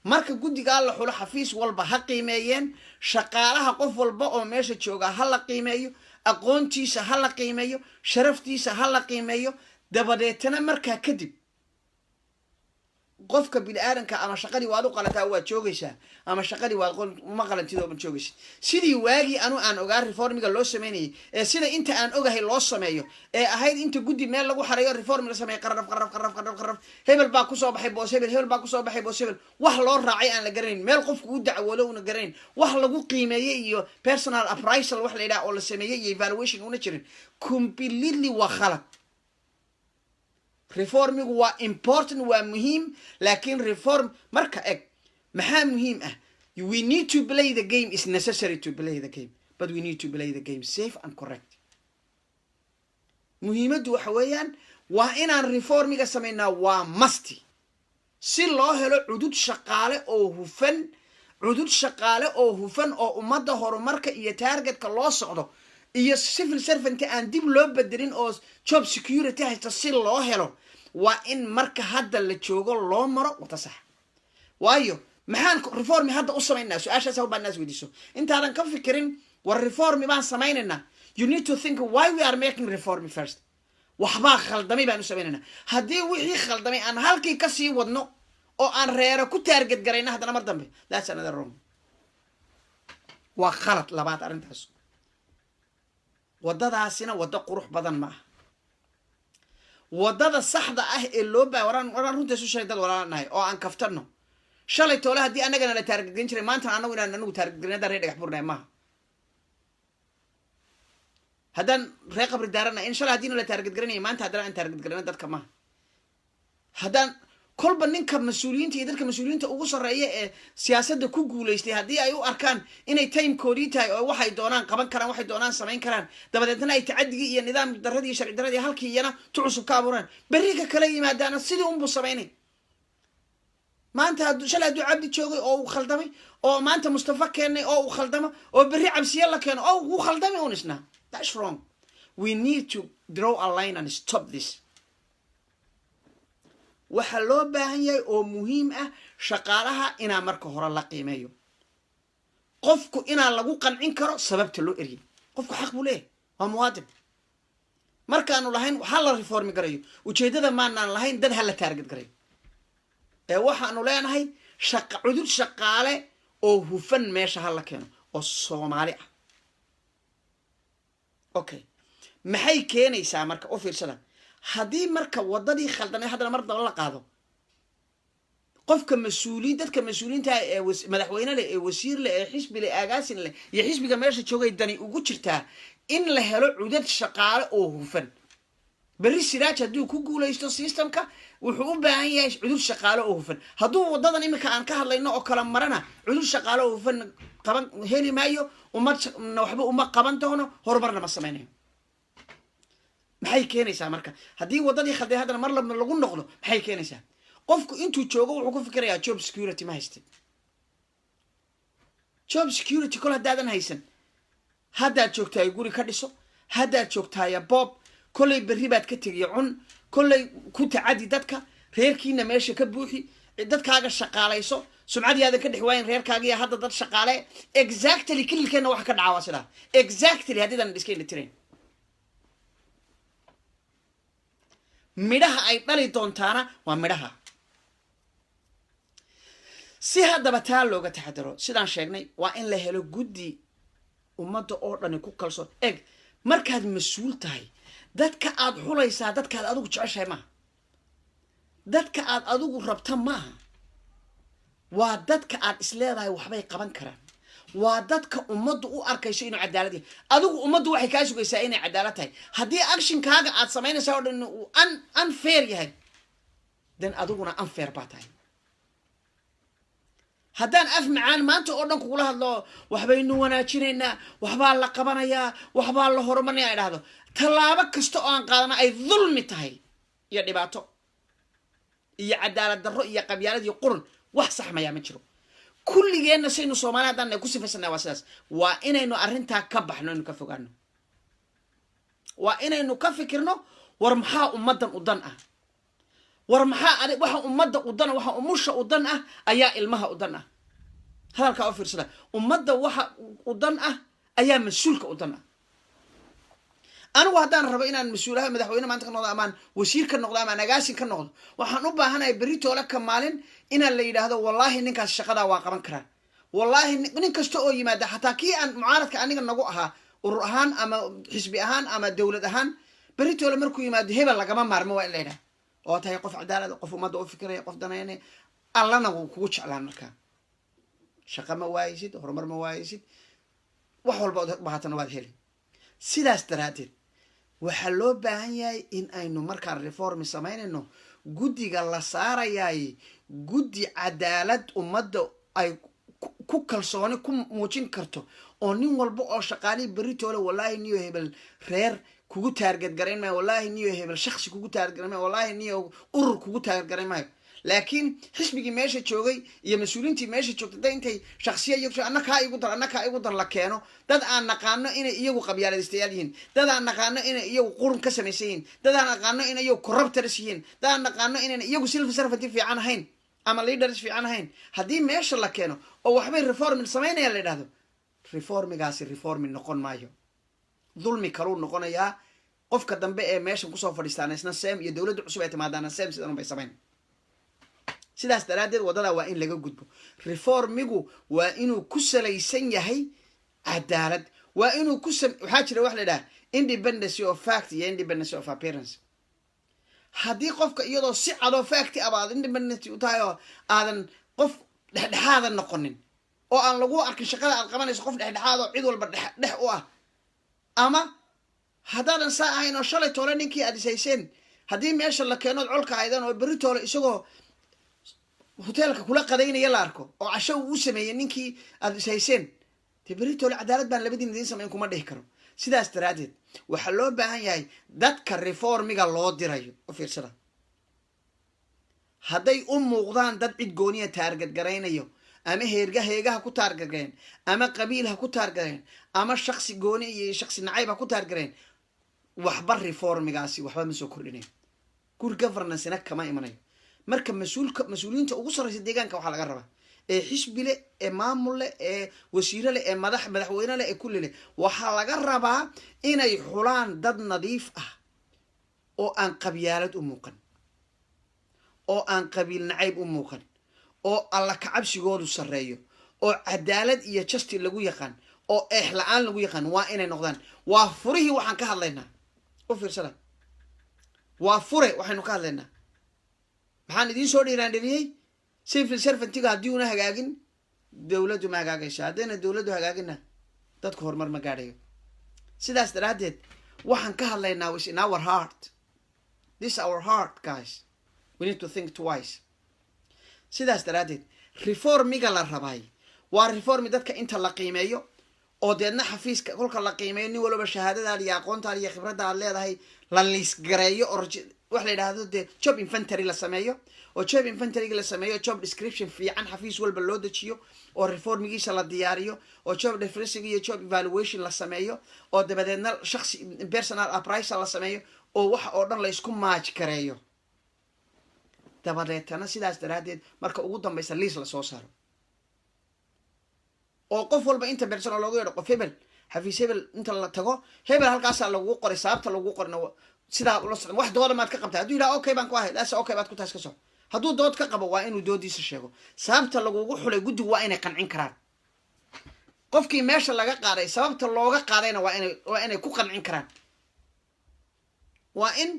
marka guddigaa la xulo xafiis walba ha qiimeeyeen shaqaalaha qof walba oo meesha jooga ha la qiimeeyo aqoontiisa ha la qiimeeyo sharaftiisa ha la qiimeeyo dabadeetana markaa kadib qofka biniaadanka ama shaqadii waad u qalataa waad joogaysaa ama shaqadii waad ma qalantidoo ma joogaysid sidii waagii aan ogaa reformiga loo sameynayay ee sida inta aan ogahay loo sameeyo ee ahayd inta guddi meel lagu xareeyo reform la sameeyo qarraf hebel baa kusoo baxay boos hebel baa kusoo baxay boos hebel wax loo raacay aan la garanayn meel qofku u dacwoodo una garanayn wax lagu qiimeeyey iyo personal appraisal wax la yidhaha oo la sameeyey iyo evaluation una jirin completely waa khalad reformigu waa important waa muhiim laakiin reform marka eg maxaa muhiim ah we need to play the game is necessary to play the game but we need to play the game safe and correct muhiimaddu waxa weeyaan waa inaan reformiga samaynaa waa masti si loo helo cudud shaqaale oo hufan oo ummadda horumarka iyo targetka loo socdo iyo civil servant aan dib loo bedelin oo job security haysta si loo helo waa in marka hadda la joogo loo maro wata sax waayo maxaan reformi hadda u samaynaa su-aashaas baa naas weydiiso intaadan ka fikirin war reformi baan samaynaynaa you need to think why we are making reform first waxbaa khaldamay baan u samaynaynaa haddii wixii khaldamay aan halkii kasii wadno oo aan reero ku taarget garayna haddana mar dambe that's another wrong waa khalad labaad arrintaas wadadaasina waddo qurux badan ma aha wadada saxda ah ee loo baa waraan runta isu sheegay dad walaanahay oo aan kaftano shalay toole haddii annagana la taargetgayn jiray maanta anagu taargetgaynada ree dhagax burnaay maaha haddaan ree qabri daarana in shalay haddiina la taargetgaranaya maanta haddana aan taargetgarana dadka maaha haddaan kolba ninka mas-uuliyiinta iyo dadka mas-uuliyiinta ugu sarreeya ee siyaasadda ku guulaystay haddii ay u arkaan inay timekoodii tahay oo waxay doonaan qaban karaan waxay doonaan samayn karaan dabadeedna ay tacadigii iyo nidaam darradii iyo sharci darradii halkii iyana tu cusub ka abuuraan berriga kala yimaadaana sidii unbuu samaynay maanta shalay hadduu cabdi joogay oo uu khaldamay oo maanta mustafa keenay oo uu khaldamo oo berri cabsiye la keeno oo uu khaldamay un isna that's wrong we need to draw a line and stop this waxaa loo baahan yahay oo muhiim ah shaqaalaha inaa marka hore la qiimeeyo qofku inaa lagu qancin karo sababta loo eriyay qofku xaq buu leeyahay waa muwaadin markaanu lahayn ha la reformi garayo ujeeddada maanaan lahayn dad ha la taarget garayo ee waxaanu leenahay cudud shaqaale oo hufan meesha ha la keeno oo soomaali ah okay maxay keenaysaa marka u fiirsada haddii marka wadadii khaldamay haddana mar daba la qaado qofka dadka mas-uuliyiinta ee madaxweyne leh ee wasiir leh ee xisbi leh agaasin leh iyo xisbiga meesha joogay dani ugu jirtaa in la helo cudad shaqaale oo hufan berri siraaj hadduu ku guulaysto systemka wuxuu u baahan yahay cudud shaqaale oo hufan hadduu wadadan iminka aan ka hadlayno oo kala marana cudud shaqaale oo hufan heli maayo waxba uma qaban doono horumarna ma samaynayo maxay keenaysaa marka haddii wadadii khalday haddana mar lagu noqdo maxay keenaysaa qofku intuu joogo wuxuu ku fikirayaa job security ma haystin job security kol haddaadan haysan haddaad joogtahay guri ka dhiso haddaad joogtaaya boob kollay berri baad ka tegiyo cun كل كنت عادي دتك reerkiina meesha ka buuxi dadkaaga shaqaalayso sumcadiyaada ka dhixwaayn reerkaaga hadda dad shaqaale exactly kilkeena wax ka dhaca wasila exactly hadidan iskeen tireen midhaha ay dhali doontaana waa midhaha si hadaba taa looga taxadaro sidaan sheegnay waa in la helo guddi ummadda oo dhan ku kalsoon markaad mas'uul tahay dadka aad xulaysaa dadka aad adigu jeceshahay ma dadka aad adigu rabta maaha waa dadka aad isleedahay waxbay qaban karaan waa dadka ummaddu u arkayso inuu cadaalad yahay adigu ummaddu waxay kaa sugaysaa inay cadaalad tahay haddii actionkaaga aad samaynayso oo dhan uu unfair yahay dan adiguna unfair baa tahay haddaan af macaan maanta oo dhan kugula hadlo waxbaynu wanaajinaynaa waxbaa la qabanayaa waxbaa la horumarinayaa ay dhahdo tallaabo kasta oo aan qaadana ay dulmi tahay iyo dhibaato iyo cadaalad darro iyo qabyaalad iyo qurun wax sax ma jiro kulligeena saynu Soomaali hadaan ku sifaysanaa waa sidaas waa inaynu arrinta ka baxno inuu ka fogaano waa inaynu ka fikirno war maxaa ummadan u dan ah war maxaa waxa ummadda u dan waxa umusha u dan ah ayaa ilmaha u dan ah hadalka oo fiirsada ummadda waxa u dan ah ayaa mas'uulka u dan ah anigu haddaan rabo inaan mas'uulaha madaxweyne maanta ka noqdo amaan wasiir ka noqdo amaan agaasin ka noqdo waxaan u baahanahay berito la ka maalin inaan la yiraahdo wallahi ninkaas shaqada waa qaban karaa wallahi nin kasta oo yimaada hataa kii aan mucaaradka aniga nagu ahaa urur ahaan ama xisbi ahaan ama dawlad ahaan berito la markuu yimaado hebel lagama maarmo waa in la yiraahdo oo tahay qof cadaalad qof ummadda u fikiraya qof danayne allana wuu kugu jeclaan markaa shaqa ma waaysid horumar ma waaysid wax walba bahatana waad heli sidaas daraadeed waxaa loo baahan yahay in aynu markaan reform samaynayno guddiga la saarayay guddi cadaalad ummadda ay ku kalsooni ku muujin karto oo nin walba oo shaqaali beritoole wallahi niyo hebel reer kugu taarget gareyn ma wallahi niyo hebel shakhsi kugu taarget gareyn ma wallahi niyo urur kugu taarget gareyn ma laakiin xisbigi meesha joogay iyo mas'uuliintii meesha joogtay intay shakhsiya iyagu annaka igu dar la keeno dad aan naqaano inay iyagu qabyaaladistayaal yihiin dad aan naqaano inay iyagu qurun ka samaysan yihiin dad aan naqaano inay iyagu corruptors yihiin dad aan naqaano inay iyagu civil servant fiican ahayn ama leaders fiican ahayn haddii meesha la keeno oo waxbay reform samaynaya la yidhaahdo reformigaasi reform noqon maayo dulmi kaluu noqonayaa qofka dambe ee meeshan kusoo fadhiistaana isna seem iyo dawladda cusub ay timaadaana seem sidan bay samayn sidaas daraadeed wadada waa in laga gudbo reformigu waa inuu ku salaysan yahay cadaalad waa inuu waxaa jira wax la yidhaha independence of fact iyo independence of appearance haddii qofka iyadoo si cadoo fact abaad independence u tahay oo aadan qof dhexdhexaada noqonin oo aan lagu arkin shaqada aad qabanayso qof dhexdhexaad oo cid walba dhex u ah ama haddaadan saa ahayn oo shalay toole ninkii aad isayseen haddii meesha la keeno colka aydan oo berri toole isagoo hotelka kula qadaynaya la arko oo casho uu sameeyay ninkii aad isayseen berri toole cadaalad baan labadiin idin samayn kuma dhihi karo sidaas daraadeed waxaa loo baahan yahay dadka reformiga loo dirayo u fiirsada hadday u muuqdaan dad cid gooniya taarget garaynayo ama heegaha ku taargareen ama qabiil ha ku taargareen ama shakhsi gooni iyo shakhsi nacayb ha ku taargareen waxba reformigaasi waxba ma soo kordhinayo good governance-na kama imanayo marka mas'uuliyiinta ugu sarreysa deegaanka waxaa laga rabaa ee xisbi leh ee maamul leh ee wasiiro leh ee madaxweyne leh ee kulli leh waxaa laga rabaa inay xulaan dad nadiif ah oo aan qabyaalad u muuqan oo aan qabiil nacayb u muuqan oo alla ka cabsigoodu sarreeyo oo cadaalad iyo justice lagu yaqaan oo eexla'aan lagu yaqaan waa inay noqdaan waa furihii waxaan ka hadlaynaa u fiirsada waa fure waxaynu ka hadlaynaa maxaan idiin soo dhiiraandhiriyey civil servantiga haddii una hagaagin dawladdu ma hagaagayso haddayna dawladdu hagaagina dadku horumar ma gaadhayo sidaas daraaddeed waxaan ka hadlaynaa is in our heart this our heart guys we need to think twice sidaas daraaddeed reformiga la rabay waa reformi dadka inta la qiimeeyo oo deedna xafiiska kolka la qiimeeyo nin walba shahaadadaada iyo aqoontaada iyo khibradda aad leedahay la liisgareeyo oo wax la yidhaahdo dee job inventory la sameeyo oo job inventoryga la sameeyo job description fiican xafiis walba loo dejiyo oo reformigiisa la diyaariyo oo job referencing iyo job evaluation la sameeyo oo dabadeedna shakhsi personal appraisal la sameeyo oo wax oo dhan la isku maaj kareeyo dabadeetana sidaas daraaddeed marka ugu dambaysa liis la soo saaro oo qof walba inta personal loogu yeedho qof hebel xafiis hebel inta la tago hebel halkaasaa lagu qoray sababta lagu qorna sidaa ula socdo wax dooda maad ka qabtaa hadduu yidhaha okay baan ku ahay daas okay baad ku taas ka soco hadduu dood ka qabo waa inuu doodiisa sheego sababta lagugu xulay guddigu waa inay qancin karaan qofkii meesha laga qaaday sababta looga qaadayna waa inay ku qancin karaan waa in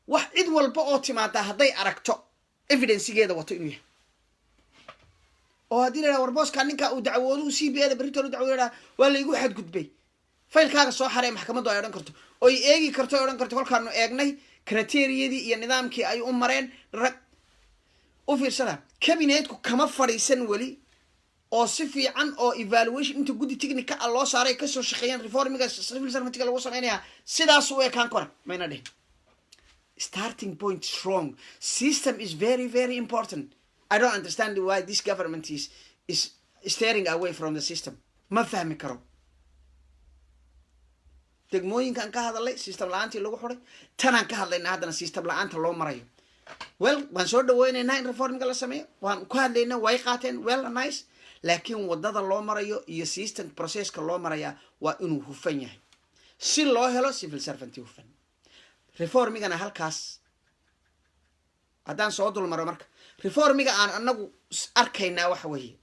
wax cid walba oo timaada hadday aragto evidencegeeda wato inuu yahay oo haddii la yidhaha warbooska ninka uu dacwooduhu c b a da berrito lu dacwoodo yidhaha waa laygu xadgudbay faylkaaga soo xaree maxkamaddu ay odhan karto oy eegi karto ay odhan karto kolkaanu eegnay kriteriyadii iyo nidaamkii ay u mareen rag u fiirsada cabinetku kama fadhiisan weli oo si fiican oo evaluation inta guddi technica ah loo saaray kasoo shaqeeyeen reformiga civil servantga lagu sameynaya sidaas u ekaan kora mayna dhihin starting point strong system is very very important. I don't understand why this government is steering away from the system. Ma fahmi karo degmooyinkan ka hadalay system la-aantii lagu xuray tanaan ka hadlayna haddana system la-aanta loo marayo well waan soo dhaweynaynaa in reformga la sameeyo waan ku hadlayna way qaateen well nice laakiin wadada loo marayo iyo system processka loo maraya waa inuu hufan yahay si loo helo civil servant hufan reformigana halkaas haddaan soo dul maro marka reformiga aan anagu arkaynaa waxa weeye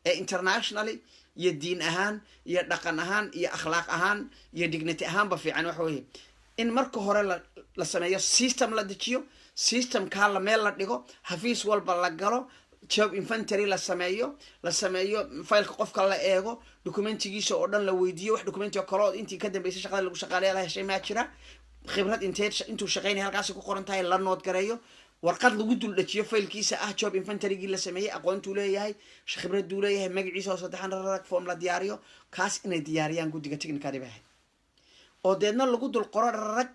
ee internationally iyo diin ahaan iyo dhaqan ahaan iyo akhlaaq ahaan iyo dignity ahaanba fiican waxa weeye in marka hore la sameeyo system la dejiyo systemkaa la meel la dhigo xafiis walba la galo job inventory la sameeyo faylka qofka la eego documentigiisa oo dhan la weydiiyo wax documenti oo kale oo intii ka dambeysay shaqada lagu shaqaaleeya la heshay maa jira khibrad intuu shaqeynaya halkaasi ku qoran tahay la nood gareeyo warqad lagu dul dhajiyo faylkiisa ah job inventorygii la sameeyey aqoontuu leeyahay khibraduu leeyahay magaciisa oo saddexan rarag form la diyaariyo kaas inay diyaariyaan guddiga technicadi bay ahayd oo deedna lagu dul qoro rarag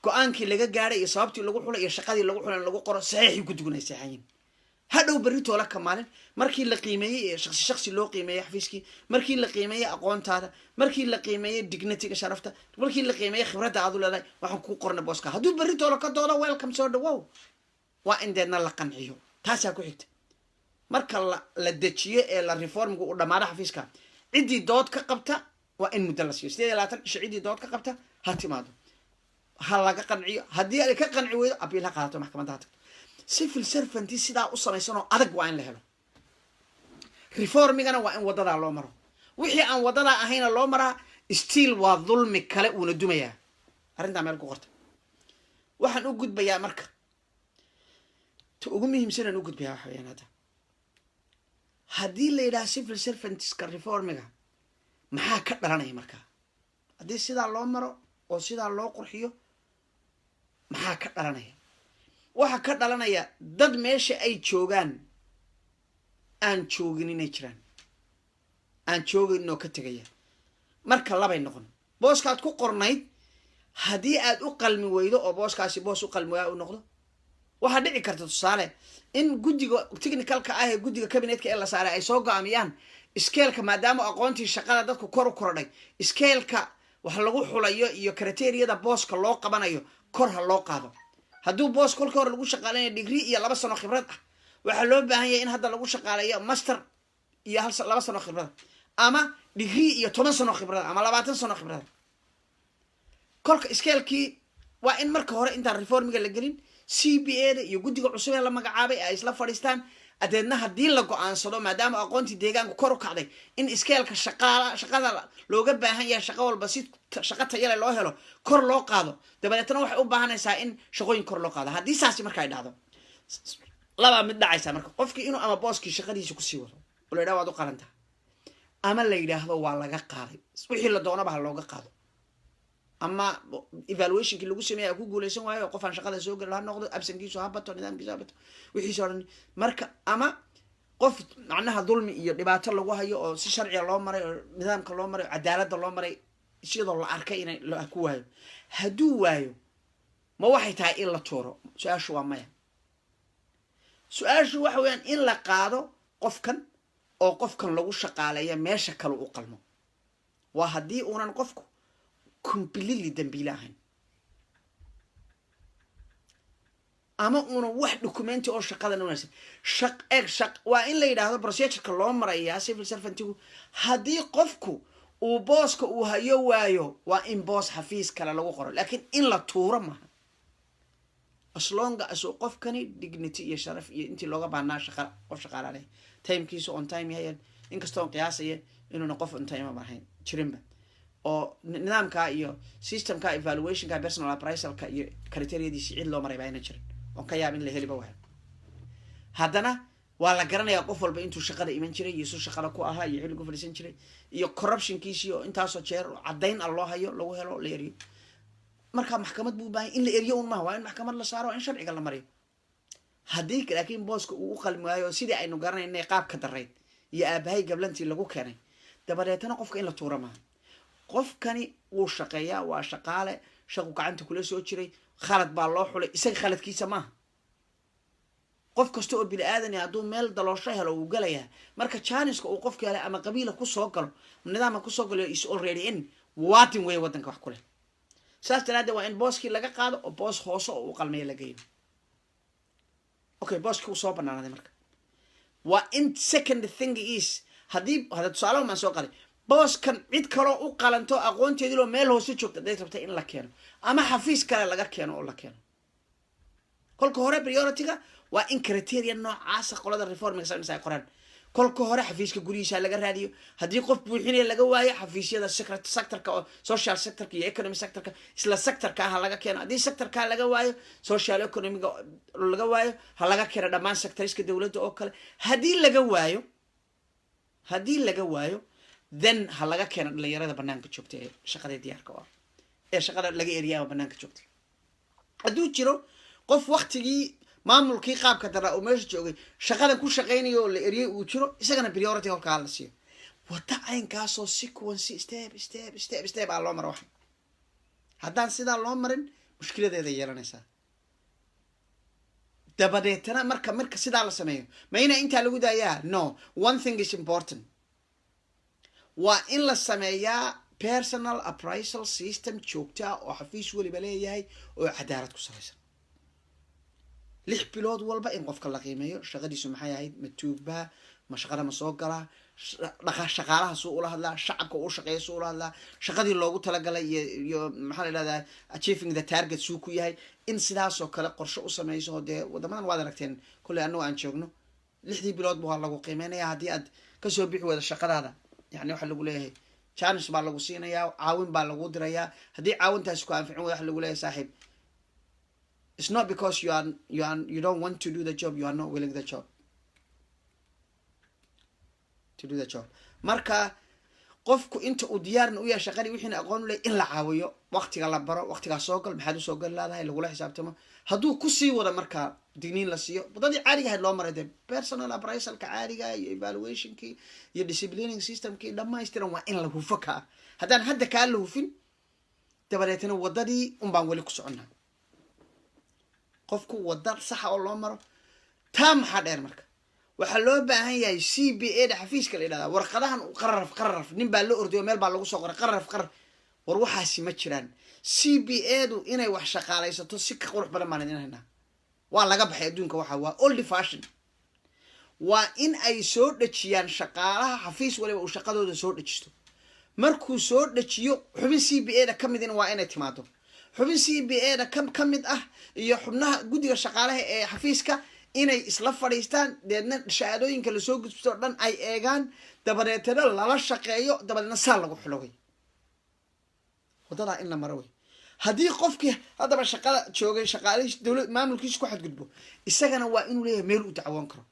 go-aankii laga gaadhay iyo sababtii lagu xulay iyo shaqadii lagu xulan lagu qoro saxiixii guddiguna ay saxayin hadhow berritoo la kamaalin markii la qiimeeyey ee shaksi loo qiimeeyey xafiiskii markii la qiimeeyey aqoontaada markii la qiimeeyey dignityga sharafta markii la qiimeeyey khibradda aad u leedahay waxaan ku qorna booska hadduu berritoo la ka doodo welcome soo dhawow waa in deedna la qanciyo taasaa ku xigta marka la dejiyo ee la reformga u dhamaado xafiiska ciddii dood ka qabta waa in muddo la siiyo 28 cisho ciddii dood ka qabta ha timaado ha laga qanciyo haddii ay ka qanci weydo abiil ha qaadato maxkamadda ha tagto civil servant sidaa u samaysan oo adag waa in la helo reformigana waa in wadadaa loo maro wixii aan wadadaa ahayna loo maraa still waa dulmi kale uuna dumayaa arrintaa meel ku qorta waxaan u gudbayaa marka ugu muhiimsanaan u gudbayaa waxa weyaan hadda haddii la yidhaha civil servantska reformiga maxaa ka dhalanaya markaa haddii sidaa loo maro oo sidaa loo qurxiyo maxaa ka dhalanaya waxaa ka dhalanaya dad meesha ay joogaan aan joogin inay jiraan aan joogin oo ka tegaya marka labay noqon booskaad ku qornayd haddii aad u qalmi weydo oo booskaasi boos u qalmi waa u noqdo waxaa dhici karta tusaale in guddiga technicalka ah ee guddiga cabinetka ee la saaray ay soo go-aamiyaan iskeelka maadaama aqoontii shaqada dadku kor u kordhay iskeelka wax lagu xulayo iyo kriteriyada booska loo qabanayo kor ha loo qaado hadduu boos kolka hore lagu shaqaalayo degree iyo 2 sano khibrad ah waxaa loo baahan yahay in hadda lagu shaqaalayo master iyo 2 sano khibrad ama degree iyo 10 sano khibrad ama 20 sano khibrad kolka iskeelkii waa in marka hore intaan reformiga la gelin CBA da iyo guddiga cusub ee la magacaabay ay isla fadhiistaan adeedna haddii la go-aansado maadaama aqoontii deegaanku kor u kacday in iskeelka shaqada looga baahan yahay shaqo walba si shaqo tayale loo helo kor loo qaado dabadeetna waxay u baahanaysaa in shaqooyin kor loo qaado haddii saasi marka ay dhacdo labaa mid dhacaysa marka qofkii inuu ama booskii shaqadiisa kusii wado oo la yidhaha waad u qalantaha ama la yidhaahdo waa laga qaaday wixii la doonaba ha looga qaado ama evaluationkii lagu sameeyay ku guuleysan waayo qof aan shaqada soo galay ha noqdo absenkiisu ha bato nidaamkiisu ha bato wixii soo dhan marka ama qof macnaha dulmi iyo dhibaato lagu hayo oo si sharci loo maray oo nidaamka loo maray cadaaladda loo maray sidoo la arkay inay ku waayo hadduu waayo ma waxay tahay in la tuuro su-aashu waa maya su-aashu waxa weeyaan in la qaado qofkan oo qofkan lagu shaqaaleeya meesha kale u qalmo waa haddii uunan qofku completely dambiile ahayn ama una wax documenti oo shaqadan wanaagsan waa in la yidhaahdo procedureka loo marayaa civil servantigu haddii qofku uu booska uu hayo waayo waa in boos xafiis kale lagu qoro laakiin in la tuuro maaha as long as qofkani dignity iyo sharaf iyo intii looga baahnaa qof shaqaala leh timekiisu on time yahay inkastoo qiyaasaya inuuna qof on time ahayn jirinba oo nidaamka iyo systemka evaluationka personal appraisalka iyo criteriadiisi cid loo maray baa ina jirin oo ka yaab in la heliba waxa haddana waa la garanayaa qof walba intuu shaqada iman jiray iyo soo shaqada ku ahaa iyo xilligu fadhiisan jiray iyo corruptionkiisi oo intaasoo jeer caddayn loo hayo lagu helo la eriyo marka maxkamad buu baahan in la eriyo un maaha waa in maxkamad la saaro in sharciga la mariyo haddii laakiin booska uu u qalmi waayo sidii aynu garanaynay qaabka darayd iyo aabahay gablantii lagu keenay dabadeetana qofka in la tuuro maaha qofkani wuu shaqeeyaa waa shaqaale shaqu gacanta kula soo jiray khalad baa loo xulay isaga khaladkiisa maaha qof kasta oo bini aadani hadduu meel daloosho helo uu galayaa marka janiska uu qofka helay ama qabiila kusoo galo nidaamka kusoo galo is already in waatin way waddanka wax ku leh saas daraaddeed waa in booskii laga qaado oo boos hoose oo u qalmeeya la geeyo okay booskii uu soo banaanaday marka waa in second thing is haddii tusaale maan soo qaday booskan cid kaloo u qalanto aqoonteedii loo meel hoose joogta haday rabtay in la keeno ama xafiis kale laga keeno oo la keeno kolka hore priority-ga waa in criteria noocaasa qolada reformiga samaysa ay qoraan kolka hore xafiiska gurigiisa laga raadiyo haddii qof buuxinaya laga waayo xafiisyada sectorka oo social sectorka iyo economic sectorka isla sectorka ha laga keeno haddii sectorka laga waayo social economiga laga waayo ha laga keeno dhammaan sectorska dowladda oo kale haddii laga waayo then ha laga keeno dhalinyarada banaanka joogta ee shaqada diyaarka ah ee shaqada laga eriyaa banaanka joogta hadduu jiro qof waqtigii maamulkii qaabka daraa oo meesha joogay shaqadan ku shaqaynayo oo la eriyay uu jiro isagana priority halkaa la siiyo wada caynkaasoo sequence step aa loo maro waxa haddaan sidaa loo marin mushkiladeeda yeelanaysaa dabadeetana marka sidaa la sameeyo ma ina intaa lagu daayaa no one thing is important waa in la sameeyaa personal appraisal system joogta oo xafiis weliba leeyahay oo cadaalad ku salaysan 6 bilood walba in qofka la qiimeeyo shaqadiisu maxay ahayd ma tuugba ma shaqada ma soo galaa shaqaalaha soo ula hadlaa shacabka uu shaqeeyo soo ula hadlaa shaqadii loogu talagalay iyo maxaa la yiraahdaa achieving the target suu ku yahay in sidaas oo kale qorshe u sameeyso dee wadamadan waad aragteen kulli annagu aan joogno 6 bilood baa lagu qiimeynayaa haddii aad ka soo bixi wada shaqadaada يعني waxa lagu leeyahay chance baa lagu siinayaa caawin baa lagu dirayaa haddii caawintaas ku anficin waxa lagu leeyahay saaxiib it's not because you don't want to do the job you are not willing to do the job marka qofku inta uu diyaarna u yahay shaqadii wixii aqoon u leeyahay in la caawiyo waqtiga la baro waqtiga soo gal maxaad u soo gal laadahay lagu la xisaabtamo hadduu ku sii wada marka digniin la siiyo wadadii caadiga ahayd loo maray dee personal appraisalka caadiga iyo evaluationkii iyo disciplining systemkii dhammaystiran waa in la hufo kaa haddaan hadda kaa la hufin dabadeetana wadadii unbaan weli ku soconnaa qofku wada saxa oo loo maro taa maxaa dheer marka waxaa loo baahan yahay CBA da xafiiska la yidhahdaa warqadahan qararaf nin baa la ordayo meel baa lagu soo qoray qararaf war waxaasi ma jiraan CBA du inay wax shaqaalaysato si ka qurux badan baan idin haynaa waa laga baxay adduunka waxa waa old fashion waa in ay soo dhajiyaan shaqaalaha xafiis waliba uu shaqadooda soo dhajisto markuu soo dhajiyo xubin CBA da ka midina waa inay timaado xubin CBA da ka mid ah iyo xubnaha guddiga shaqaalaha ee xafiiska inay isla fadhiistaan deedna shahaadooyinka la soo gudbisto dhan ay eegaan dabadeetana lala shaqeeyo dabadeedna saa lagu xulogay wadadaa in la maro wey haddii qofkii haddaba shaqada joogay shaqaalihii dowlad maamulkiisa ku xadgudbo isagana waa inuu leeyahay meel uu dacwoon karo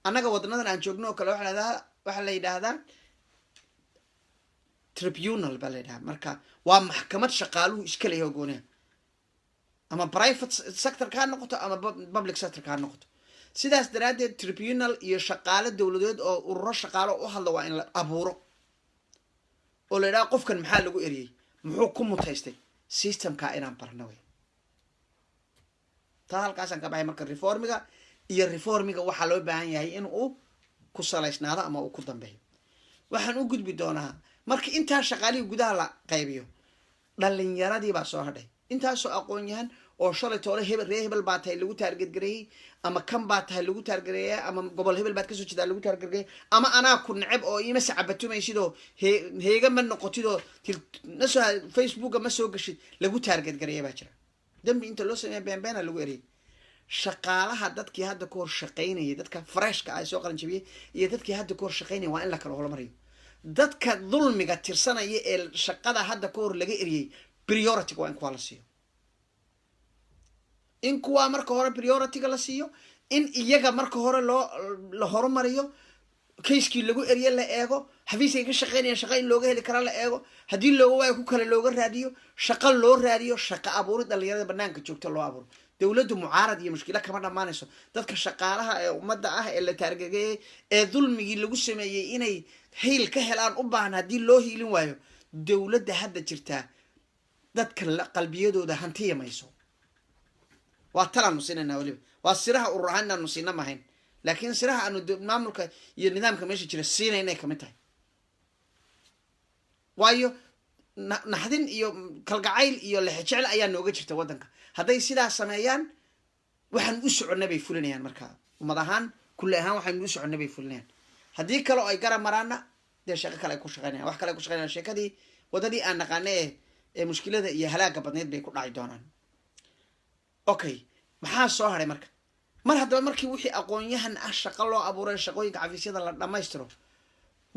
annaga wadanadan aan joogno oo kale waxaa la yidhaahdaa tribunal baa la yidhahdaa marka waa maxkamad shaqaaluhu iska leeyahay gooniha ama private sector ka noqoto ama public sector ka noqoto sidaas daraaddeed tribunal iyo shaqaale dowladeed oo ururo shaqaalo u hadla waa in la abuuro oo la yidhaha qofkan maxaa lagu eriyey muxuu ku mutaystay systemka inaan barno wey taa halkaasaan ka baxay marka reformiga iyo reformiga waxaa loo baahan yahay in uu ku salaysnaado ama uu ku dambeeyo. waxaan u gudbi doonaa marka intaa shaqaalihii gudaha la qaybiyo dhalinyaradii baa soo hadhay intaasoo aqoon yahan oo shalay toole ree hebel baa tahay lagu taargetgareeyey ama kan baa tahay lagu taargareeya ama gobol hebel baad kasoo jeedaa lagu taargetgareeyey ama anaa ku neceb oo ima sacabatumeysidoo heega ma noqotidoo nasoo facebooka ma soo gashid lagu taargetgareeya baa jira. dambi inta loo sameeya beenbeena lagu eriyay. shaqaalaha dadkii hadda ka hor shaqaynayay dadka freshka ay soo qalan jabiyey iyo dadkii hadda ka hor shaqaynaya waa in la kala horumariyo. dadka dulmiga tirsanaya ee shaqada hadda ka hor laga eriyey priority waa in kuwa la siiyo. in kuwa marka hore priority-ga la siiyo, in iyaga marka hore la horumariyo, kayskii lagu eriye la eego, xafiiskay ka shaqaynayaan shaqa in looga heli kara la eego, haddii looga waayo ku kale looga raadiyo, shaqo loo raadiyo, shaqo abuurid dhalinyarada banaanka joogta loo abuuro. dowladdu mucaarad iyo mushkila kama dhammaanayso. dadka shaqaalaha ee ummadda ah ee la taargegeeyey ee dulmigii lagu sameeyey inay hiil ka helaan u baahan haddii loo hiilin waayo dowladda hadda jirtaa dadka qalbiyadooda hantiya mayso. waa talaanu siinayna weliba waa siraha urur ahaan inaanu siina mahayn laakiin siraha aanu maamulka iyo nidaamka meesha jira siinaynay kamid tahay. waayo naxdin iyo kalgacayl iyo lexjecel ayaa nooga jirta waddanka. hadday sidaas sameeyaan waxaan u soconna bay fulinayaan. marka ummad ahaan kulli ahaan waxaynu u soconna bay fulinayaan. haddii kale oo ay gara maraana dee sheeko kale ay ku shaqaynayaan wax kale ay ku shaqaynayaan. sheekadii wadadii aan naqaane ee mushkilada iyo halaaga badneed bay ku dhaci doonaan. okay maxaa soo haray marka mar haddaba markii wixii aqoon-yahan ah shaqo loo abuuray shaqooyinka xafiisyada la dhammaystiro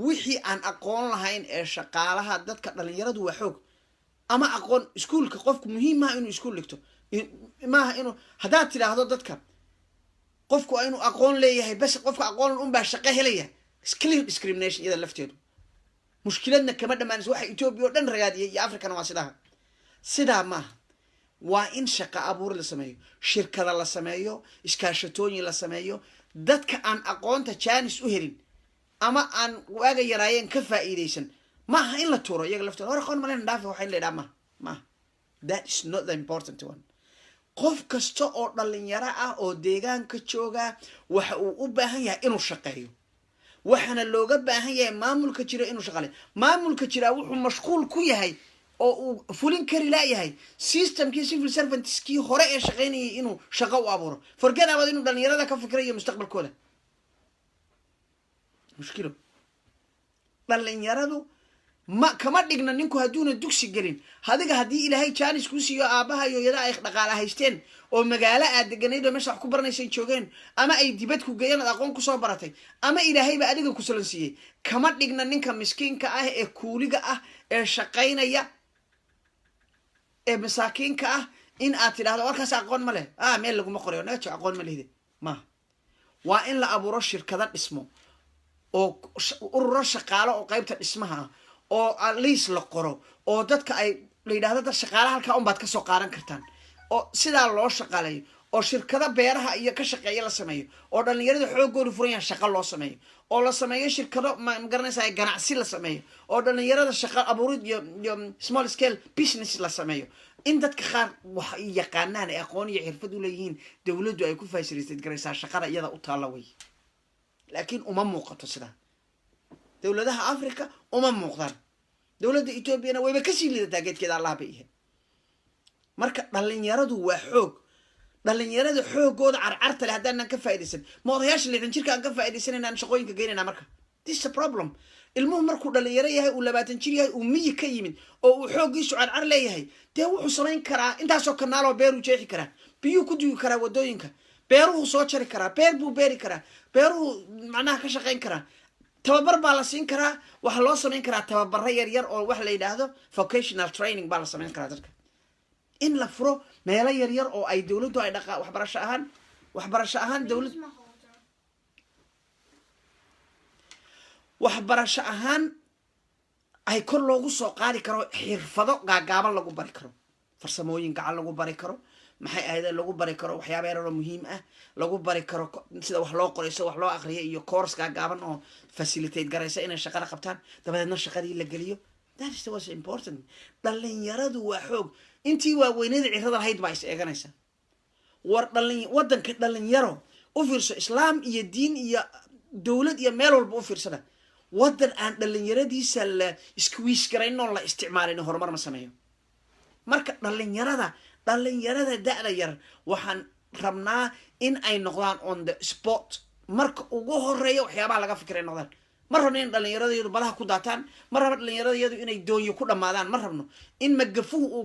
wixii aan aqoon lahayn ee shaqaalaha dadka dhalinyaradu waa xoog ama aqoon iskuulka qofku muhiim maaha inuu iskuul dhigto maaha inuu haddaad tidhaahdo dadka qofku waa inuu aqoon leeyahay bas qofka aqoon unbaa shaqo helaya clear discrimination iyada lafteedu mushkiladna kama dhammaanayso waxa etoobiya oo dhan ragaadiyay iyo africana waa sidaa maaha. waa in shaqo abuur la sameeyo, shirkada la sameeyo, iskaashatooyin la sameeyo. dadka aan aqoonta jaanis u helin ama aan waaga yaraayeen ka faa'iidaysan maaha in la tuuro iyaga laftooda war aqoon malen dhaafi waxa in la yidhaha maaha. that is not the important one. qof kasta oo dhalinyaro ah oo deegaanka jooga waxa uu u baahan yahay inuu shaqeeyo. waxaana looga baahan yahay maamulka jira inuu shaqaleeyo. maamulka jira wuxuu mashquul ku yahay oo uu fulin kari laayahay systemkii civil servantskii hore ee shaqaynayay inuu shaqo u abuuro. forget about inuu dhalinyarada ka fikirayo mustaqbalkooda. mushkilo dhalinyaradu kama dhigna ninku hadduuna dugsi gelin. adiga haddii ilaahay jaanis kuu siiyo aabaha iyo yada ay dhaqaala haysteen oo magaalo aad deganayd oo meesha wax ku baranaysay joogeen ama ay dibad ku geeyeen aad aqoon kusoo baratay ama ilaahayba adiga ku salan siiyey kama dhigna ninka miskiinka ah ee kuuliga ah ee shaqaynaya ee masaakiinka ah in aad tidhahdo warkaas aqoon ma leh meel laguma qorayo naga aqoon ma lehde maaha. waa in la abuuro shirkado dhismo oo ururo shaqaalo oo qaybta dhismaha ah oo liis la qoro oo dadka ay la yidhahdo dad shaqaalaha halkaa unbaad kasoo qaadan kartaan oo sidaa loo shaqaaleeyo oo shirkado beeraha iyo ka shaqeeya la sameeyo oo dhalinyarada xoogoodu furan yahan shaqo loo sameeyo oo la sameeyo shirkado magaranaysa ganacsi la sameeyo oo dhalinyarada shaqo abuurid iyo small scale business la sameeyo. in dadka qaar wax yaqaanaan ee aqoon iyo xirfad u leeyihiin dowladdu ay ku facilitate garaysaa shaqada iyada u taalla way laakiin uma muuqato sidaa. dowladaha africa uma muuqdaan. dowladda etoobiyana wayba kasii liidataa geedkeeda allah bay yihiin. marka dhalinyaradu waa xoog. dhalinyarada xoogooda carcarta leh haddaanan ka faaidaysan ma odayaasha 60 jirka aan ka faaidaysanayna aan shaqooyinka geynayna. marka this is a problem. ilmuhu markuu dhalinyaro yahay uu 20 jir yahay uu miyi ka yimid oo uu xoogiisu carcar leeyahay dee wuxuu samayn karaa intaasoo kanaaloo beeruu jeexi karaa, biyuu ku dugi karaa wadooyinka, beeruhu soo jari karaa, beer buu beeri karaa, beeruhu macnaha ka shaqayn karaa. tababar baa la siin karaa. waxaa loo samayn karaa tababaro yaryar oo wax la yidhaahdo vocational training baa la samayn karaa dadka. in la furo meelo yaryar oo ay dowladdu ay waxbarasho ahaan dowlad waxbarasho ahaan ay kor loogu soo qaadi karo xirfado gaagaaban lagu bari karo, farsamooyin gacan lagu bari karo, maxay ahayd lagu bari karo waxyaabo yar oo muhiim ah lagu bari karo sida wax loo qorayso wax loo aqriyo iyo course gaagaaban oo facilitate garaysa inay shaqada qabtaan dabadeedna shaqadii la geliyo. that is was important. dhalinyaradu waa xoog. intii waaweynada cirada lahayd baa is eeganaysa. waddanka dhalinyaro u fiirso islaam iyo diin iyo dowlad iyo meel walba u fiirsana waddan aan dhalinyaradiisa la squeeze garayn oo la isticmaalin horumar ma sameeyo marka dhalinyarada da'da yar waxaan rabnaa in ay noqdaan on the spot marka ugu horeeya waxyaabaha laga fikiray noqdaan ma rabno in dhalinyaradayadu badaha ku daataan ma rabno dhalinyaradayadu inay doonyo ku dhammaadaan ma rabno in magafuhu uu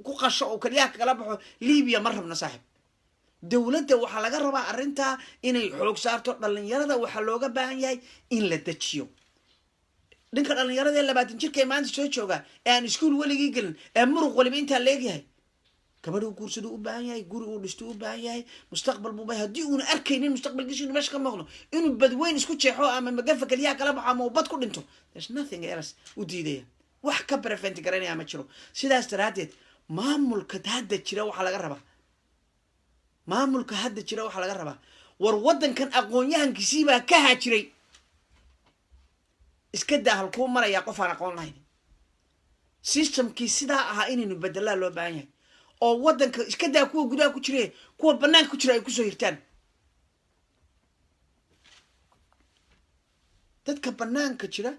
ku qasho oo kaliyaha kala baxo libiya ma rabno saaxiib dowladda waxaa laga rabaa arrintaa inay xoog saarto dhalinyarada waxaa looga baahan yahay in la dejiyo dhinka dhalinyarada ee 20 jirka ee maanta soo jooga ee aan iskuul weligii gelin ee muruq waliba intaa leegyahay gabadhu guursadu u baahan yahay guri uu dhisto u baahan yahay mustaqbal buu baahan haddii uuna arkaynin mustaqbalkiisa inuu meesha ka muuqdo inuu badweyn isku jeexo ama magafa kaliyaha kala baxo ama bad ku dhinto there's nothing else u diidaya wax ka prevent garanaya ma jiro sidaas daraadeed maamulka hadda jira waxaa laga rabaa war waddankan aqoon-yahankiisii baa ka haajiray iska daa halkuu marayaa qof aan aqoon lahayn systemkii sidaa ahaa inaynu bedelaa loo baahan yahay oo waddanka iska daa kuwa gudaha ku jire kuwa banaanka ku jira ay kusoo hirtaan dadka banaanka jira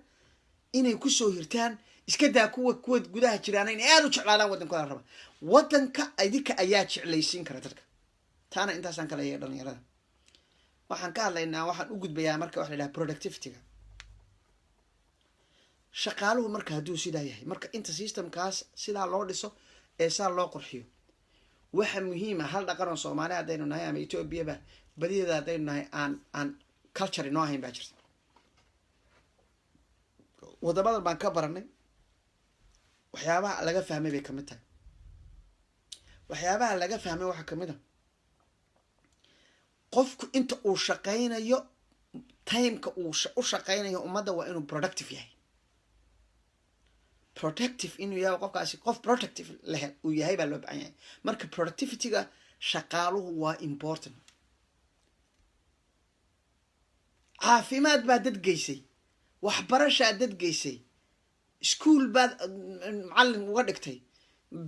inay kusoo hirtaan iska daa kuwa gudaha jiraan inay aad u jeclaadaan waddankooda raba waddanka idinka ayaa jeclaysiin kara dadka taana intaasaan kala yeehay dhalinyarada waxaan ka hadlaynaa waxaan u gudbayaa marka waxa la yidhaha productivityga shaqaaluhu marka hadduu sidaa yahay marka inta systemkaas sidaa loo dhiso ee saa loo qurxiyo waxa muhiim ah hal dhaqan oo Soomaali haddaynu nahay ama Etoobiyaba badideeda haddaynu nahay aan culture inoo ahayn baa jirta wadamadan baan ka baranay waxyaabaha laga fahmay bay kamid tahay waxyaabaha laga fahmay waxaa kamid ah qofku inta uu shaqaynayo timeka uu u shaqaynayo ummadda waa inuu productive yahay protective inuu yahay qofkaasi qof protective leh uu yahay baa loo baahan yahay marka productivityga shaqaaluhu waa important caafimaad baa dad geysay waxbarashaa dad geysay iskuul baad macallin uga dhigtay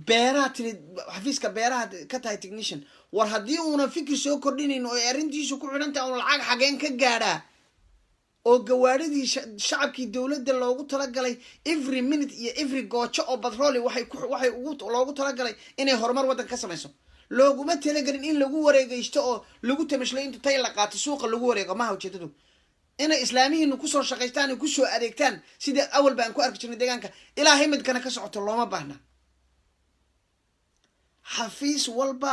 beeraha tiri xafiiska beeraha ka tahay technician war haddii uuna fikir soo kordhinayn oo arrintiisu ku xidhantahay uuna lacag xageen ka gaadhaa oo gawaaridii shacabkii dowladda loogu talagalay every minute iyo every goojo oo batrooli waxay loogu talagalay inay horumar waddanka ka samayso looguma talagelin in lagu wareegaysto oo lagu tamashlo inta tay la qaato suuqa lagu wareego maha ujeedadu inay islaamihiinu kusoo shaqaystaan oo kusoo adeegtaan sida awal baan ku arki jirnay deegaanka ilaahay midkana ka socoto looma baahna xafiis walba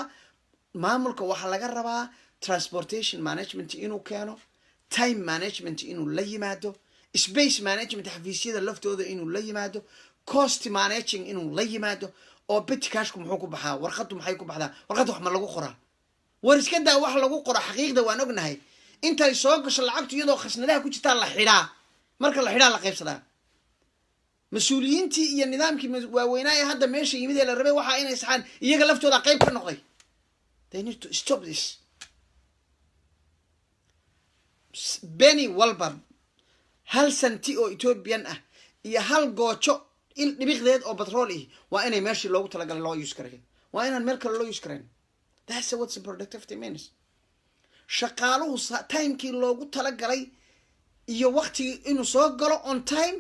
maamulka waxaa laga rabaa transportation management inuu keeno time management inuu la yimaado space management xafiisyada laftooda inuu la yimaado cost managing inuu la yimaado oo petty cashku muxuu ku baxaa warqadu maxay ku baxdaa warqad wax ma lagu qoraa war iska daa wax lagu qoro xaqiiqda waan ognahay intay soo gasho lacagtu iyadoo khasnadaha ku jirtaa la xidhaa marka la xidhaa la qaybsadaa mas-uuliyiintii iyo nidaamkii waaweynaa ee hadda meesha yimid ee la rabay waxaa inay saxaan iyaga laftooda qayb ka noqday they need to stop this beni walba hal santi oo Ethiopian ah iyo hal goojo il dhibiqdeed oo batrool ah waa inay meeshii loogu talagalay loo use kareeyo waa inaan meel kale loo use kareyn that's what productivity means shaqaaluhu timekii loogu talagalay iyo waqtigii inuu soo galo on time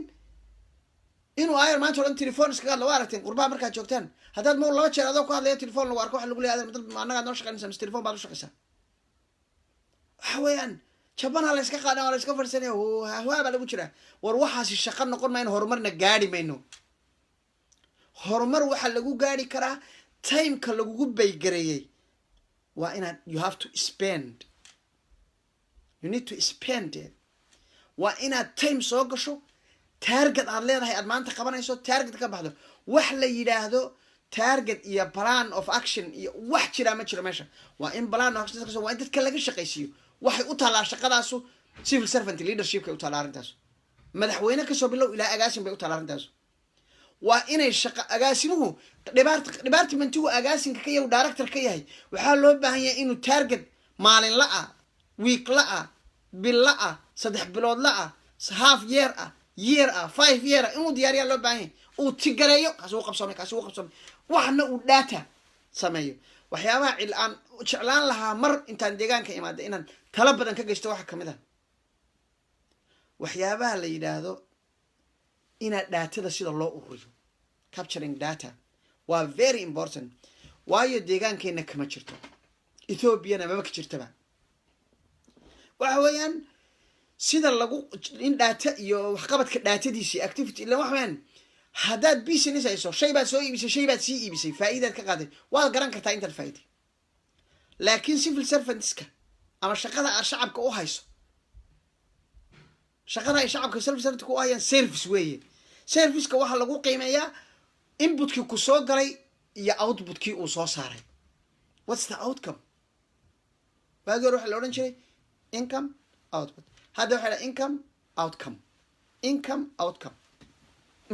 inuu ayar maanta oo dhan telefoon iskaga hadlo waa aragteen qurbaha markaad joogtaan haddaad ma laba jeer adoo ku hadlaya telefoon lagu arko waxa lagu leeyahay dad anagaad noo shaqaynaysaa mise telefoon baad u shaqaysaa waxa weeyaan jabana la iska qaadan la iska farsanaya hawaa baa lagu jiraa war waxaasi shaqo noqon mayno horumarna gaari mayno horumar waxa lagu gaari karaa timeka lagugu baygareeyay waa inaad you have to spend you need to spend it waa inaad time soo gasho target aad leedahay aad maanta qabanayso target ka baxdo wax la yiraahdo target iyo plan of action iyo wax jira ma jiro meesha waa in plan of action waa in dadka laga shaqaysiyo waxay u talaa shaqadaasu civil servant leadership ka u talaa arintaas madaxweyne ka soo bilow ilaa agaasin bay u talaa arintaas waa inay shaqo agaasinuhu departmentigu agaasinka ka yahay director ka yahay waxaa loo baahan yahay inuu target maalin la ah week la ah bil la ah 3 bilood la ah half year ah year ah 5 year inuu diyaariyo loo baahan yahay uu tigareeyo kaasoo qabsamay waxna uu data sameeyo waxyaabaha aan jeclaan lahaa mar intaan deegaanka imaada inaan tala badan ka geysto waxa kamid ah waxyaabaha la yidhaahdo inaad daatada sida loo ururiyo capturing data waa very important waayo deegaankeena kama jirto ethoobiana maba ka jirtaba waxa weeyaan sida lagu in data iyo waxqabadka daatadiisii activity ila wax weeyaan haddaad business hayso shay baad soo iibisay shay baad sii iibisay faa'iidaad ka qaaday waad garan kartaa intaad faa'iiday laakiin civil servantska ama shaqada aad shacabka u hayso shaqada ay shacabka civil servantku u hayaan service weeye serviceka waxaa lagu qiimeeyaa inputkii ku soo galay iyo outputkii uu soo saaray what's the outcome waagi hore waxaa la odhan jiray income output hadda waxaa la income outcome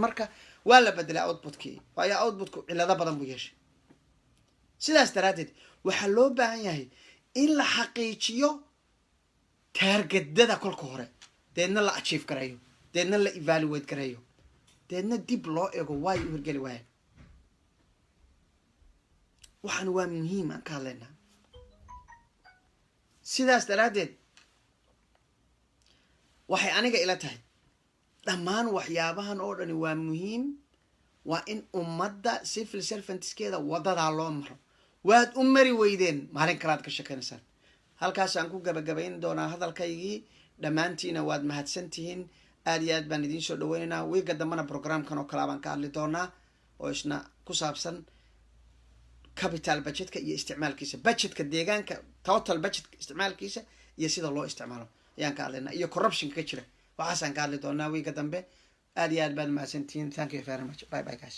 marka waa la bedelay outputkii waayo outputku cilado badan buu yeeshay sidaas daraaddeed waxaa loo baahan yahay in la xaqiijiyo taargadada kolka hore deedna la achieve gareeyo deedna la evaluate gareeyo deedna dib loo eego waayo u hirgeli waaya waxaan waa muhiim aan ka hadlaynaa sidaas daraaddeed waxay aniga ila tahay dhammaan waxyaabahan oo dhani waa muhiim waa in ummadda civil servantskeeda wadadaa loo maro waad u mari weydeen maalin kalaad ka shaqaynaysaan halkaasaan ku gabagabayn doonaa hadalkaygii dhammaantiina waad mahadsantihiin aad iyo aad baan idiin soo dhaweynaynaa wiiga dambana programkan oo kalea baan ka hadli doonaa oo isna ku saabsan capital budgetka iyo isticmaalkiisa budgetka deegaanka total budgetka isticmaalkiisa iyo sida loo isticmaalo ayaan ka hadlaynaa iyo corruptionka ka jira waxaasaan ka hadli doonaa wiiga dambe aad iyo aad baad mahadsantihiin thank you very much bye bye guys